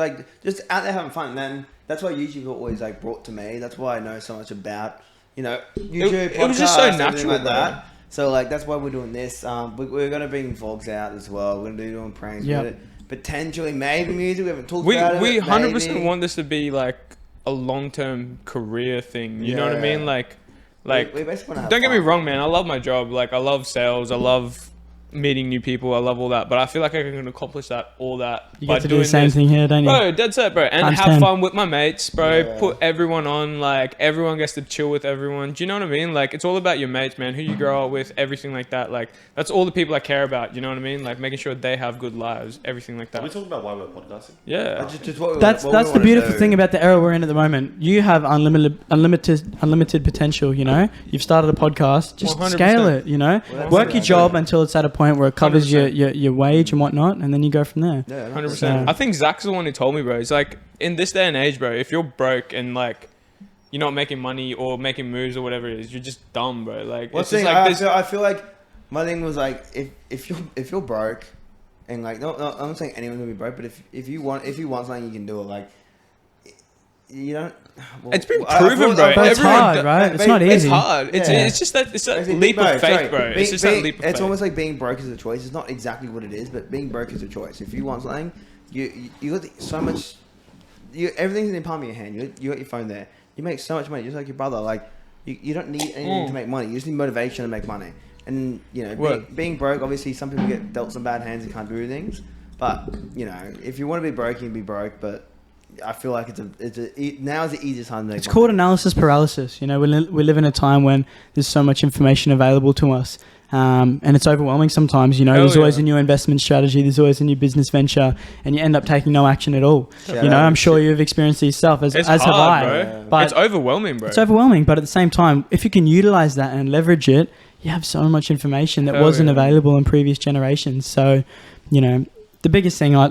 out there having fun. And then that's why YouTube always like brought to me. That's why I know so much about YouTube. It was just so podcasts, everything natural, like bro. that. So like that's why we're doing this. We're gonna bring vlogs out as well. We're gonna be doing pranks. Yep. With it. Potentially, maybe music. We haven't talked We about it. 100% maybe. want this to be like a long-term career thing. You know what I mean? Like we basically wanna have don't get me fun. wrong, man. I love my job. Like I love sales. I love meeting new people. I love all that. But I feel like I can accomplish all that you by get to do doing the same this. thing here, don't you? Bro, dead set, bro. And Times have 10. fun with my mates, bro. Yeah. Put everyone on. Like, everyone gets to chill with everyone. Do you know what I mean? Like, it's all about your mates, man. Who you grow up with, everything like that. Like, that's all the people I care about. You know what I mean? Like, making sure they have good lives, everything like Are we that. talking about why we're podcasting? Yeah. Just what we That's what we the wanna beautiful do. thing about the era we're in at the moment. You have unlimited potential. You know, you've started a podcast. Just 100%. scale it. You know, Well, that's work it. your job until it's at a point point where it covers your 100%. wage and whatnot, and then you go from there. Yeah, 100%. I think Zach's the one who told me, bro. It's like, in this day and age, bro, if you're broke and like you're not making money or making moves or whatever it is, you're just dumb, bro. Like, Well, it's just thing, like this. I feel like my thing was like if you're broke and like no, I'm not saying anyone's gonna be broke, but if you want something, you can do it. Like you don't. Well, It's been proven, bro. But it's Everyone hard, do- right? It's not It's easy. hard. It's Yeah. it's just that it's that Basically, leap no, of faith, sorry. bro. It's Being- just being- that leap of It's faith. almost like being broke is a choice. It's not exactly what it is, but being broke is a choice. If you want something, you got so much. Everything's in the palm of your hand. You got your phone there. You make so much money, just like your brother. Like you don't need anything to make money. You just need motivation to make money. And you know, being broke. Obviously, some people get dealt some bad hands and can't do things. But you know, if you want to be broke, you can be broke. But I feel like now is the easiest time to make It's money. called analysis paralysis. You know, we live in a time when there's so much information available to us. And it's overwhelming sometimes, you know. Hell There's always yeah. a new investment strategy. There's always a new business venture, and you end up taking no action at all. Yeah, you know, I'm shit. sure you've experienced it yourself, as It's have hard, I. bro. Yeah. But It's overwhelming, bro. it's overwhelming. But at the same time, if you can utilize that and leverage it, you have so much information that Hell wasn't yeah. available in previous generations. So, you know, the biggest thing I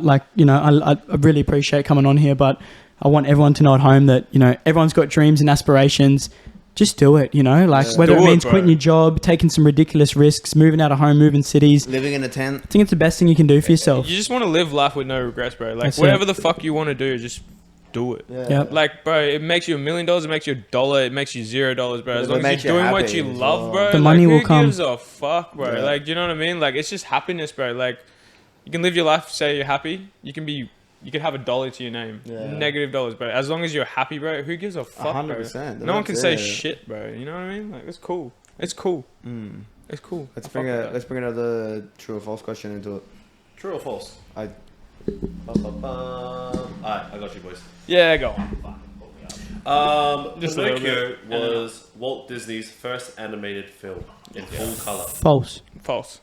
really appreciate coming on here, but I want everyone to know at home that, you know, everyone's got dreams and aspirations. Just do it, you know, like Yeah. whether Do it it, means bro. quitting your job, taking some ridiculous risks, moving out of home, moving cities. Living in a tent. I think it's the best thing you can do for yourself. You just want to live life with no regrets, bro. Like, That's whatever it. the fuck you want to do, just do it. Yeah. Yep. Like, bro, it makes you $1 million, it makes you $1, it makes you $0, bro. As But it long as makes you're you doing what happy you as love, well. bro. The like, money will who come. gives a fuck, bro? Yeah. Like, you know what I mean? Like, it's just happiness, bro. Like, you can live your life, say you're happy. You can have $1 to your name. Yeah. Negative dollars, bro. As long as you're happy, bro, who gives a fuck, 100%. bro? No one can say That's it. shit, bro. You know what I mean? Like, it's cool. It's cool. Mm. It's cool. Let's I fuck bring with that. let's bring another true or false question into it. True or false? I Alright, I got you, boys. Yeah, go on. Just a little Pinocchio bit. was Walt Disney's first animated film in full color. False. False.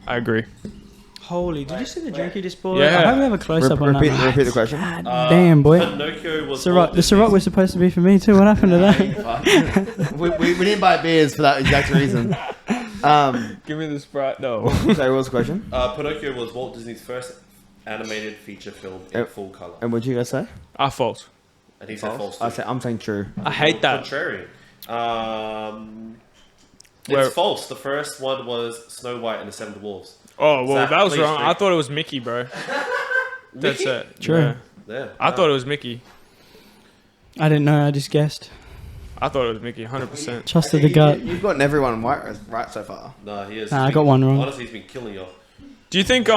I agree. Holy, did you see the drink you just poured? Yeah. I hope we have a close up on that. repeat the question. God damn, boy. Pinocchio was The Walt Ciroc Disney's was supposed to be for me too. What happened to that? we didn't buy beers for that exact reason. Give me the Sprite, no. Sorry, what was the question? Pinocchio was Walt Disney's first animated feature film in full color. And what did you guys say? False. And he said false. I'm saying true. I hate that. Contrarian. Where- It's false. The first one was Snow White and the Seven Dwarfs. Oh, well, Zach, that was please wrong. drink. I thought it was Mickey, bro. That's Mickey? it. True. Yeah. Yeah. I thought it was Mickey. I didn't know. I just guessed. I thought it was Mickey, 100%. Trusted the gut. You've gotten everyone right so far. No, he is. Nah, I got one wrong. Honestly, he's been killing you. Do you think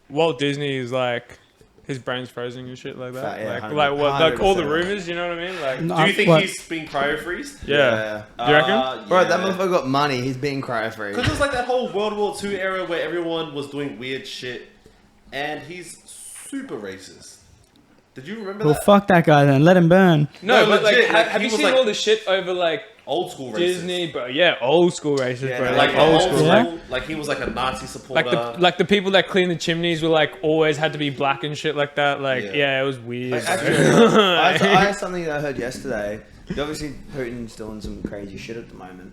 Walt Disney is like his brain's frozen and shit like that? Yeah, like what? Like all the 100%. rumors, you know what I mean? Like, No, Do you think what? he's been cryo-freezed? yeah. Do you reckon? Bro, that motherfucker got money. He's being cryo-free. Because it was like that whole World War II era where everyone was doing weird shit, and he's super racist. Did you remember Well, that? fuck that guy then. Let him burn. No, No, but like, legit, like, have he you was seen like- all the shit over like Old school racist. Disney, bro? Yeah, old school racist, Yeah, bro. no, Like the old old school. school, Yeah. like he was like a Nazi supporter. Like the people that clean the chimneys were like always had to be black and shit like that. Like Yeah. it was weird. Like, bro. actually, I had something that I heard yesterday. Obviously, Putin's doing some crazy shit at the moment.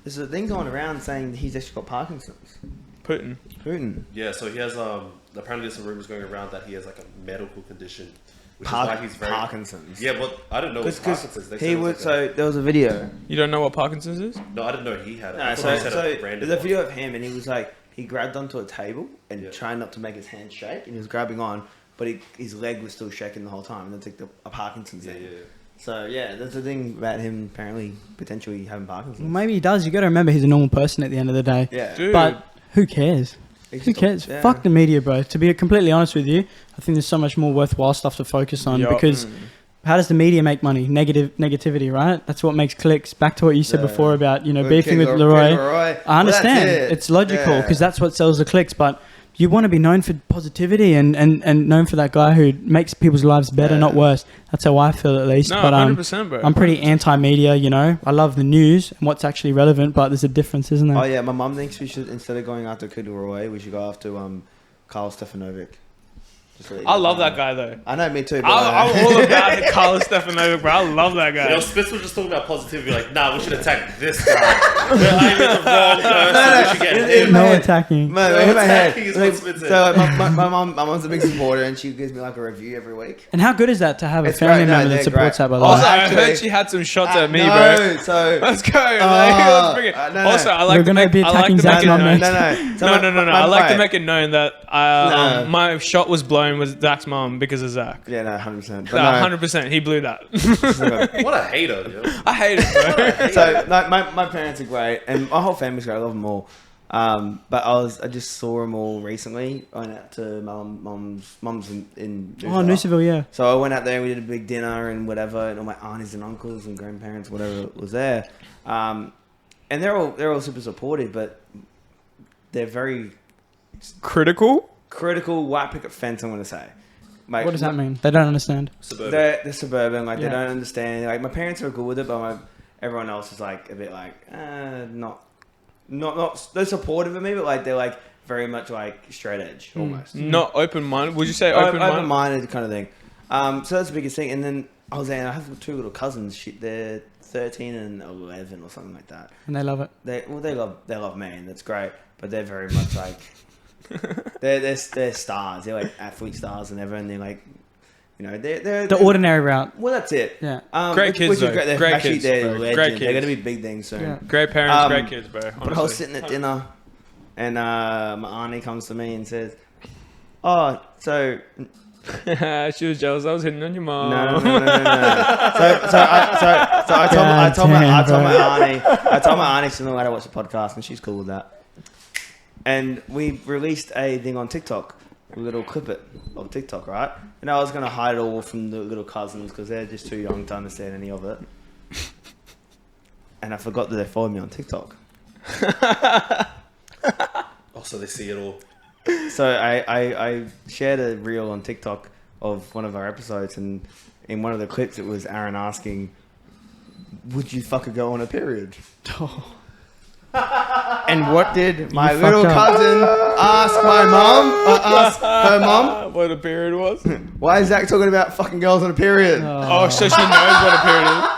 There's a thing going around saying he's actually got Parkinson's. Putin. Putin. Yeah, so he has apparently there's some rumors going around that he has like a medical condition, which is why he's very Parkinson's. Yeah, but I didn't know it was Parkinson's. They said He it was would. like So there was a video. You don't know what Parkinson's is? no, I didn't know he had it. No, I so, thought he said so a random there's a one. video of him, and he was like, he grabbed onto a table and Yeah. trying not to make his hand shake, and he was grabbing on, but his leg was still shaking the whole time, and that's like a Parkinson's Yeah, thing. yeah. So yeah, that's the thing about him apparently potentially having Parkinson's. Well, maybe he does. You got to remember he's a normal person at the end of the day. Yeah, Dude. But who cares? He's Who just- cares? yeah. Fuck the media, bro. To be completely honest with you, I think there's so much more worthwhile stuff to focus on Yup. because how does the media make money? Negativity, right? That's what makes clicks. Back to what you said Yeah. before about, you know, Good beefing King with King Leroy. Leroy. I understand. Well, that's it. It's logical Yeah. because that's what sells the clicks. But you want to be known for positivity and known for that guy who makes people's lives better, Yeah. not worse. That's how I feel at least. No, but 100%, bro. I'm pretty anti-media, you know. I love the news and what's actually relevant, but there's a difference, isn't there? Oh yeah, my mum thinks we should, instead of going after King Leroy, we should go after Carl Stefanovic. I love that guy though. I know, me too. But I'm all about the Carlos Stefanovic, bro. I love that guy. You know, Spitz was just talking about positivity. Like, nah, we should attack this guy. I'm the wrong person. We should get him. No attacking. in my head. attacking is Like, what Spitz said. so my mom's a big supporter, and she gives me like a review every week. And how good is that to have a It's family great, no, member that they're supports great. that, by the Also, way? I actually- heard she had some shots at me, no, bro. so Let's go. Let's bring it. no. Also, I like We're to gonna make, be I like attacking to make Zach's it mum known. next. So No. I like to right. make it known that No. my shot was blown with Zach's mom because of Zach. Yeah, no, 100%. No, 100%. He blew that. What a hater, yo. I hate it, bro. So my parents are great, and my whole family's great. I love them all. But I just saw them all recently. I went out to my mum's in Oh, Noosaville, yeah. So I went out there. We did a big dinner and whatever, and all my aunties and uncles and grandparents, whatever was there. And they're all super supportive, but they're very Critical? critical. White picket fence. I'm gonna say. Like, What does that mean? They don't understand. Suburban. They're suburban. Like Yeah. they don't understand. Like my parents are good with it, but everyone else is like a bit like not. They're supportive of me, but like they're like very much like straight edge almost. Not open-minded. Would you say open-minded? Open-minded kind of thing. So that's the biggest thing. And then I was there, and I have two little cousins. They're 13 and 11 or something like that. And they love it. They love me, and that's great. But they're very much like they're stars. They're like athlete stars and everything. They're like, you know, they're The ordinary route. Well, that's it. Yeah. Great kids, which is though. great. They're Great actually kids, they're bro. legends. Great They're kids. gonna be big things soon. Yeah. Great parents, great kids, bro. But I was Honestly. sitting at dinner, and my auntie comes to me and says, "Oh, so She was jealous. I was hitting on your mom. no. So I told my auntie, so no matter watch the podcast, and she's cool with that. And we released a thing on TikTok, a little clip it of TikTok, right? And I was gonna hide it all from the little cousins because they're just too young to understand any of it. And I forgot that they followed me on TikTok. Oh, so they see it all. So I shared a reel on TikTok of one of our episodes, and in one of the clips it was Aaron asking, "Would you fuck a girl on a period?" And what did my little fucked up. cousin ask my mum? Ask her mum? What a period was. Why is Zach talking about fucking girls on a period? Oh, so she knows what a period is.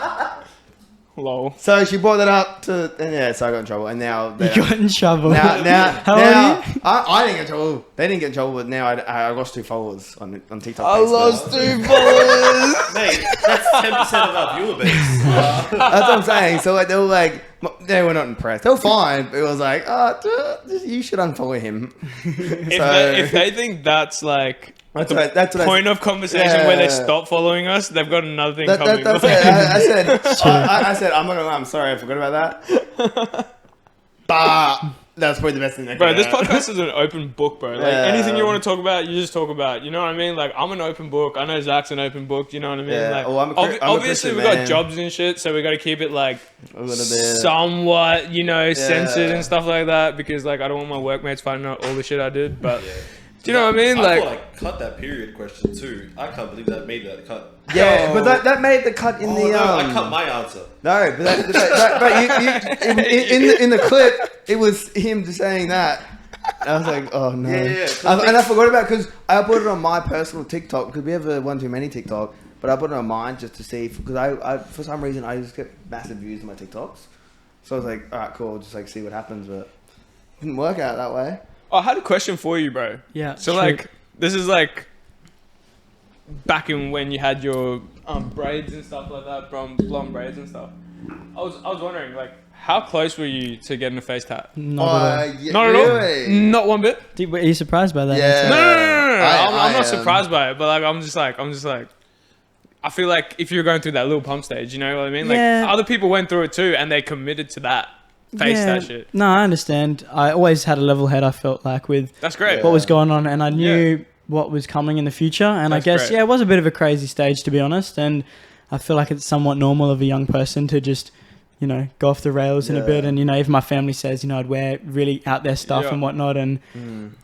Lol. So she brought that up to, and yeah, so I got in trouble, and now You got in trouble. How old are you? I didn't get in trouble. They didn't get in trouble, but now I lost 2 followers on TikTok. I Facebook. lost 2 followers. Mate, that's 10% of our viewer base. That's what I'm saying. So like they were not impressed. They were fine, but it was like, you should unfollow him. If they think that's like That's the what I point of conversation Yeah. where they stop following us, they've got another thing coming. That's it. I said, I'm not gonna lie, I'm sorry, I forgot about that. But that's probably the best thing that Bro, could this happen. podcast is an open book, bro. Like Yeah. anything you want to talk about, you just talk about. You know what I mean? Like I'm an open book. I know Zach's an open book. You know what I mean? Yeah. Like Oh, I'm a obviously Christian we got man. jobs and shit, so we got to keep it like A little bit. somewhat, censored Yeah. and stuff like that because like I don't want my workmates finding out all the shit I did. But Yeah. do you know what I mean? I Like thought I cut that period question too. I can't believe that made that cut. Yeah, but that made the cut in the No, I cut my answer. No, but in the clip, it was him just saying that. I was like, oh no. Yeah. And I forgot about it because I put it on my personal TikTok because we have a one too many TikTok, but I put it on mine just to see because I for some reason I just get massive views on my TikToks. So I was like, all right, cool, just like see what happens, but it didn't work out that way. I had a question for you, bro. Yeah. So shoot. like this is like back in when you had your braids and stuff like that, blonde braids and stuff. I was wondering like how close were you to getting a face tat? Not at all. Yeah, Not at really? all. Not one bit. Are you surprised by that? Yeah. No. I I'm not am. surprised by it, but like I'm just like I feel like if you're going through that little pump stage, you know what I mean? Like Yeah. other people went through it too, and they committed to that face that shit. No, I understand. I always had a level head, I felt like, with That's great. what was going on, and I knew what was coming in the future. And That's I guess, great. it was a bit of a crazy stage, to be honest. And I feel like it's somewhat normal of a young person to just, go off the rails in a bit. And, if my family says, I'd wear really out there stuff Yeah. and whatnot. And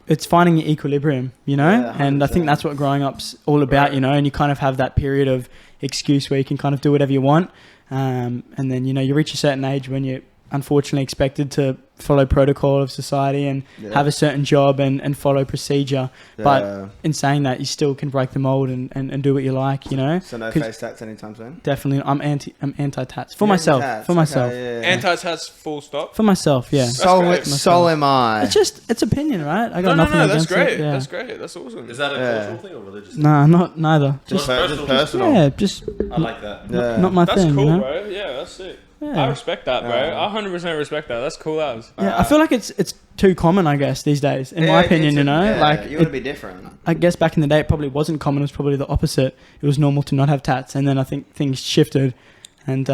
it's finding your equilibrium, Yeah, and I think 100%. that's what growing up's all about, and you kind of have that period of excuse where you can kind of do whatever you want. And then, you reach a certain age when you're unfortunately expected to follow protocol of society and have a certain job and follow procedure. But in saying that, you still can break the mold and do what you like, you know. So no face tats anytime soon. Definitely, I'm anti-tats for myself. Anti-tats, full stop. For myself, yeah. So am I. It's opinion, right? I got No, nothing that's against great. it. Yeah. That's great. That's awesome. Is that a cultural thing or religious? Nah, not neither. Just personal. personal. Just I like that. not my That's thing. cool, you know? bro. Yeah, that's sick. Yeah. I respect that, bro. I 100% respect that. That's cool as. Yeah, I feel like it's too common, I guess, these days. In my opinion, you know, like you want to be different. I guess back in the day, it probably wasn't common. It was probably the opposite. It was normal to not have tats, and then I think things shifted, and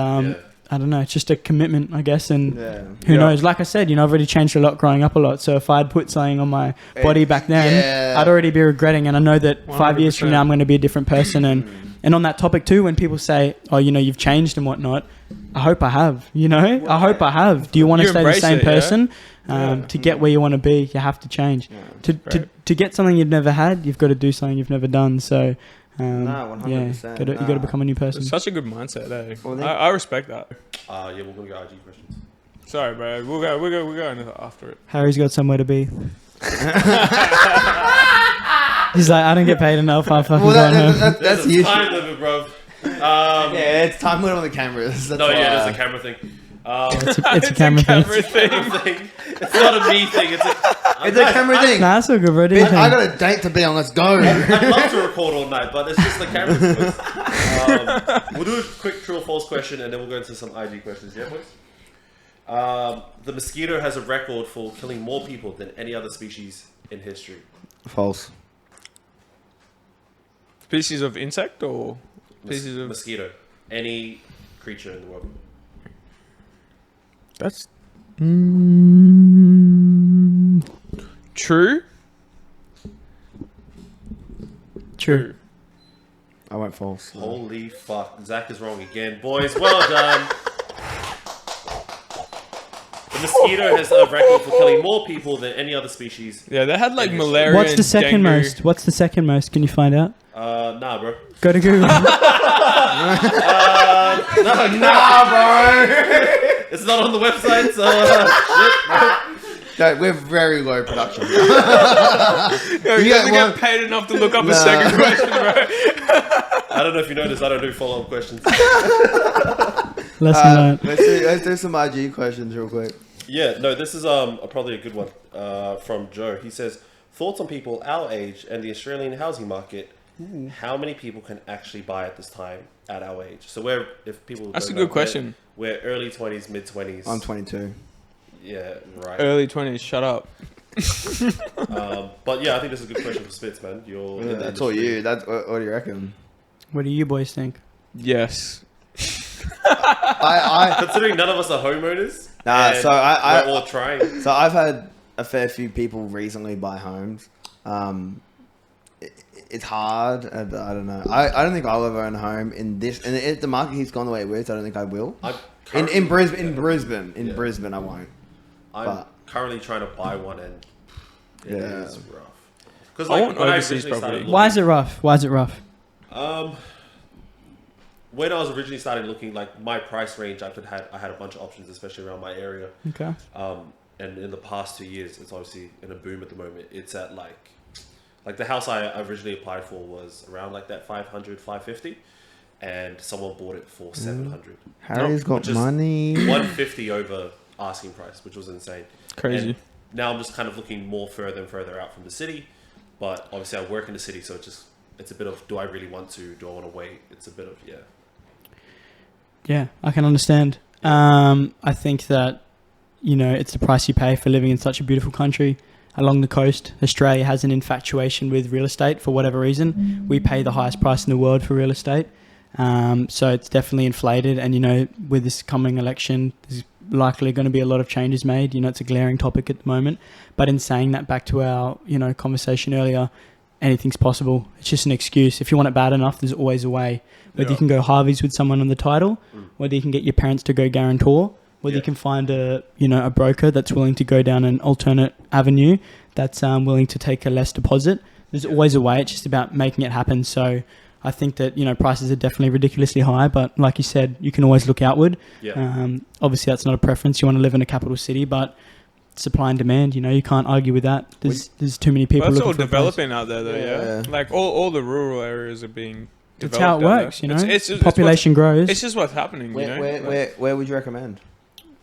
I don't know. It's just a commitment, I guess, and who knows? Like I said, you know, I've already changed a lot growing up a lot. So if I'd put something on my body back then, I'd already be regretting, and I know that 5 years from now I'm going to be a different person. And on that topic too, when people say, "Oh, you know, you've changed and whatnot," I hope I have. You know, I hope I have. Do you want to stay the same person? To get where you want to be, you have to change. To get something you've never had, you've got to do something you've never done. So. 100%. You got to become a new person. It's such a good mindset, eh? I respect that. Yeah, we're gonna go IG questions. Sorry, bro. We're going after it. Harry's got somewhere to be. He's like, I don't get paid enough. I'm fucking going home. That's the the time limit, bro. it's time limit on the cameras. There's a camera thing. It's a camera thing. It's not a me thing. It's a camera thing. Nah, that's all good, bro. I got a date to be on. Let's go. I'd love to record all night, but it's just the camera thing. We'll do a quick true or false question, and then we'll go into some IG questions. Yeah, boys? The mosquito has a record for killing more people than any other species in history. False. Species of insect or species of mosquito? Any creature in the world. That's true. True. I went false. Holy fuck. Zach is wrong again. Boys, well done. The mosquito has a record for killing more people than any other species. Yeah, they had like malaria. What's the second dengue. most? What's the second most? Can you find out? Nah, bro. Go to Google. Nah, bro. It's not on the website, so shit. No, we're very low production. You guys get paid enough to look up a second question, bro. I don't know if you noticed, I don't do follow-up questions. Let's do some IG questions real quick. Yeah, no, this is probably a good one from Joe. He says, thoughts on people our age and the Australian housing market. How many people can actually buy at this time at our age? So if people that's a good question. We're early 20s, mid 20s. I'm 22. Yeah, right. Early 20s. Shut up. But yeah, I think this is a good question for Spitz, man. That's all you. What do you reckon? What do you boys think? Yes. Considering none of us are homeowners. So we're all trying. So I've had a fair few people recently buy homes. It's hard. I don't know. I don't think I'll ever own a home in this. And if the market keeps going the way it is, I don't think I will. In Brisbane, I won't. I'm currently trying to buy one, and it is rough. Because I want overseas property. Why is it rough? When I was originally started looking, like my price range, I had a bunch of options, especially around my area. Okay. And in the past 2 years, it's obviously in a boom at the moment. It's at like the house I originally applied for was around like that 500, 550, and someone bought it for 700. Harry's got money. 150 over asking price, which was insane. Crazy. And now I'm just kind of looking more further and further out from the city, but obviously I work in the city, so it's a bit of, do I really want to? Do I want to wait? It's a bit of, Yeah, I can understand. I think that, you know, it's the price you pay for living in such a beautiful country. Along the coast, Australia has an infatuation with real estate for whatever reason. We pay the highest price in the world for real estate. So it's definitely inflated. And, you know, with this coming election, there's likely going to be a lot of changes made. You know, it's a glaring topic at the moment. But in saying that, back to our, you know, conversation earlier, anything's possible. It's just an excuse. If you want it bad enough, there's always a way. Whether you can go Harvey's with someone on the title, whether you can get your parents to go guarantor, whether you can find a broker that's willing to go down an alternate avenue, that's willing to take a less deposit. There's always a way. It's just about making it happen. So I think that, you know, prices are definitely ridiculously high, but like you said, you can always look outward. Obviously that's not a preference. You want to live in a capital city, but supply and demand. You know, you can't argue with that. There's too many people. Well, it's all looking for a place. developing out there, though. Yeah. Yeah, like all the rural areas are being. That's how it developed out works. there. You know, it's population grows. It's just what's happening. Where, you know, where would you recommend?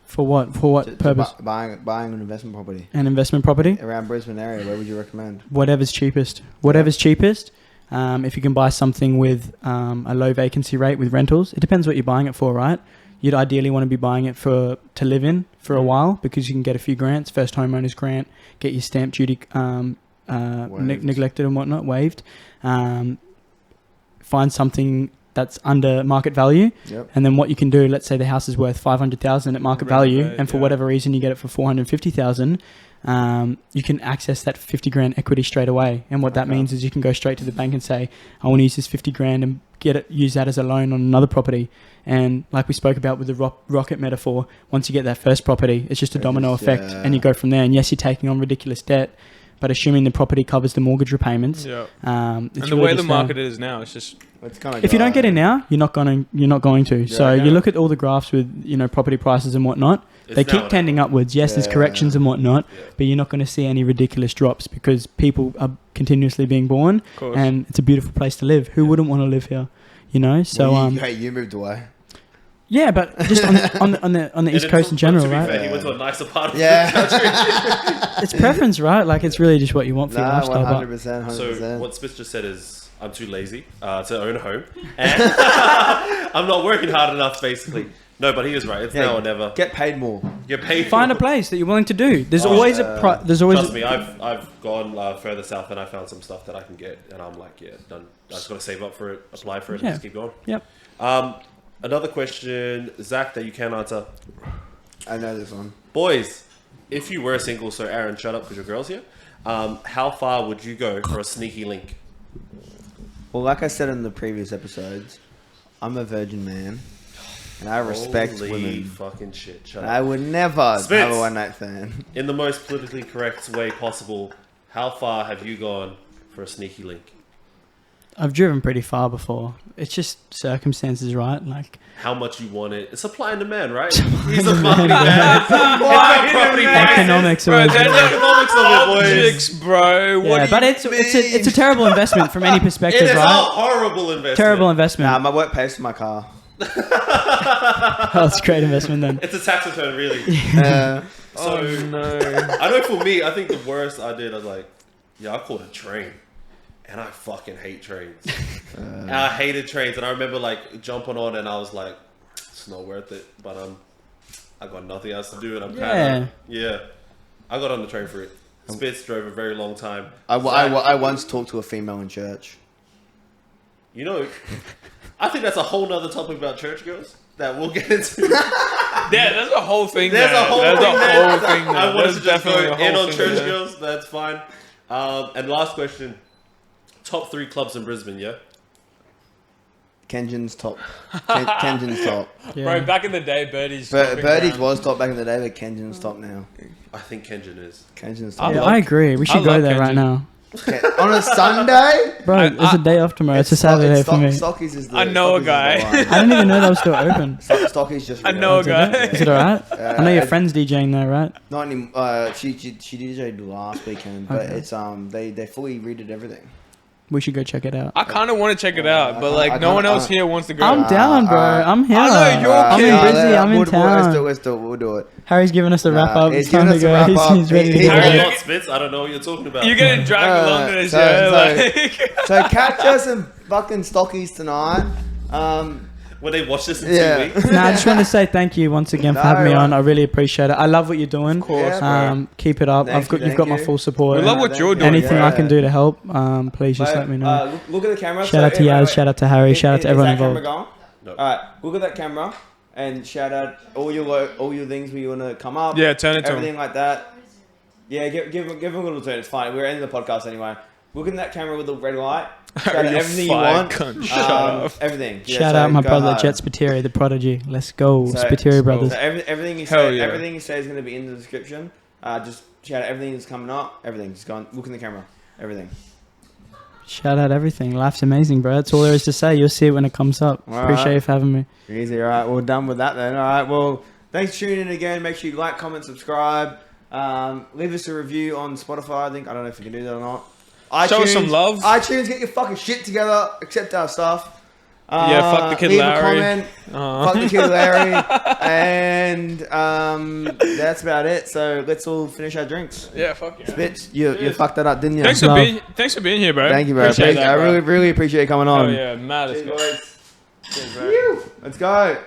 For what? For what purpose? Buying an investment property An investment property. around Brisbane area. Where would you recommend? Whatever's cheapest. Whatever's cheapest. If you can buy something with a low vacancy rate with rentals, it depends what you're buying it for, right? You'd ideally want to be buying it to live in for a while because you can get a few grants, first homeowners grant, get your stamp duty neglected and whatnot waived. Find something that's under market value, and then what you can do. Let's say the house is worth 500,000 at market value, and for whatever reason you get it for 450,000. You can access that 50 grand equity straight away. And what that means is you can go straight to the bank and say, I want to use this 50 grand and use that as a loan on another property. And like we spoke about with the rocket metaphor, once you get that first property, it's just a domino effect and you go from there. And yes, you're taking on ridiculous debt, but assuming the property covers the mortgage repayments. And the way the market is now, it's just... It's kind of if you don't get in now, you're not going to. So you look at all the graphs with, you know, property prices and whatnot. They keep tending upwards. Yes, there's corrections and whatnot, but you're not going to see any ridiculous drops because people are continuously being born, and it's a beautiful place to live. Who wouldn't want to live here? You know. So you moved away. Yeah, but just on the East Coast in general, right? Fair, he went to a nicer part of the country. It's preference, right? Like it's really just what you want for your lifestyle. 100%. So what Spitz just said is, I'm too lazy to own a home, and I'm not working hard enough, basically. No, but he was right. It's now or never. Get paid more. Get paid. Find a place that you're willing to do. There's always there's always. Trust me, I've gone further south and I found some stuff that I can get, and I'm like, done. I just got to save up for it, apply for it, and just keep going. Yep. Another question, Zach, that you can answer. I know this one. Boys, if you were single, so Aaron, shut up because your girl's here. How far would you go for a sneaky link? Well, like I said in the previous episodes, I'm a virgin man, and I respect women. Fucking shit! Shut up. up. I would never Spitz, have a one-night stand. In the most politically correct way possible, how far have you gone for a sneaky link? I've driven pretty far before. It's just circumstances, right? Like how much you want it. It's supply and demand, right? He's a fucking man. Economics of it, boys. Bro. Yeah, but it's a terrible investment from any perspective, right? It is right? a horrible investment. Terrible investment. Nah, my work pays for my car. Oh, it's a great investment then. It's a tax return, really. So no. I know for me, I think the worst I did, I was like, I caught a train. And I fucking hate trains. And I hated trains. And I remember like jumping on and I was like, it's not worth it. But I got nothing else to do. And I'm kind of, I got on the train for it. Spitz drove a very long time. I once talked to a female in church. You know, I think that's a whole nother topic about church girls that we'll get into. Yeah, there's a whole thing There's there. a whole There's thing a there. whole thing there. I wanted There's to just go definitely a in whole on thing church there. girls. That's fine. And last question. Top 3 clubs in Brisbane, yeah? Kenjan's top. Kenjan's top. Yeah. Bro, back in the day, Birdie's was top back in the day, but Kenjan's top now. I think Kenjan is. Kenjan's top. Yeah, I agree. We should go there right now. On a Sunday? Bro, it's a day off tomorrow. It's a Saturday for me. Stockies is the, I know a guy. I didn't even know that was still open. Stockies just. I know a guy. Is it alright? I know your friend's DJing there, right? Not anymore. She DJ'd last weekend, but it's they fully redid everything. We should go check it out. I kind of want to check it out, but like no one else here wants to go. I'm down, bro. I'm here. I know, you're I'm in Brizzy. I'm in town. We'll do it. Harry's giving us the wrap up. He's It's time giving to us the go. wrap up. He's ready to He- go. I'm not Spitz. I don't know what you're talking about. You're getting dragged along to this, So catch us in fucking Stockies tonight. When they watch this in 2 weeks. I just want to say thank you once again for having me on. I really appreciate it. I love what you're doing. Of course, keep it up. Thank You've got my full support. We love what you're doing. Anything I can do to help, please just let me know. Look at the camera. Shout out to Yaz, shout out to Harry, shout out to everyone involved. No. Alright, look at that camera and shout out all your things where you want to come up. Yeah, turn it to everything him. like that. Yeah, give him a little turn. It's fine. We're ending the podcast anyway. Look in that camera with the red light. Shout out You're everything fired, you want. cunt. Shut up. Everything. Yeah, Shout so out my go brother hard. Jet Spiteri, the prodigy. Let's go, So- Spiteri brothers. So everything you Hell say, yeah. everything you say is going to be in the description. Just shout out everything that's coming up. Everything. Just go and look in the camera. Everything. Shout out everything. Life's amazing, bro. That's all there is to say. You'll see it when it comes up. All Appreciate right. you for having me. Easy. All right. Well, done with that then. All right. Well, thanks for tuning in again. Make sure you like, comment, subscribe. Leave us a review on Spotify. I don't know if you can do that or not. Show us some love. iTunes, get your fucking shit together. Accept our stuff. Fuck the kid leave Larry. a comment. Fuck the kid Larry. And that's about it. So let's all finish our drinks. Yeah, fuck yeah. Spitz, you fucked that up, didn't you? Thanks for being here, bro. Thank you, bro. Appreciate that, I bro. really appreciate you coming on. Oh yeah, mad as Cheers, fuck. boys. Cheers, bro. Let's go.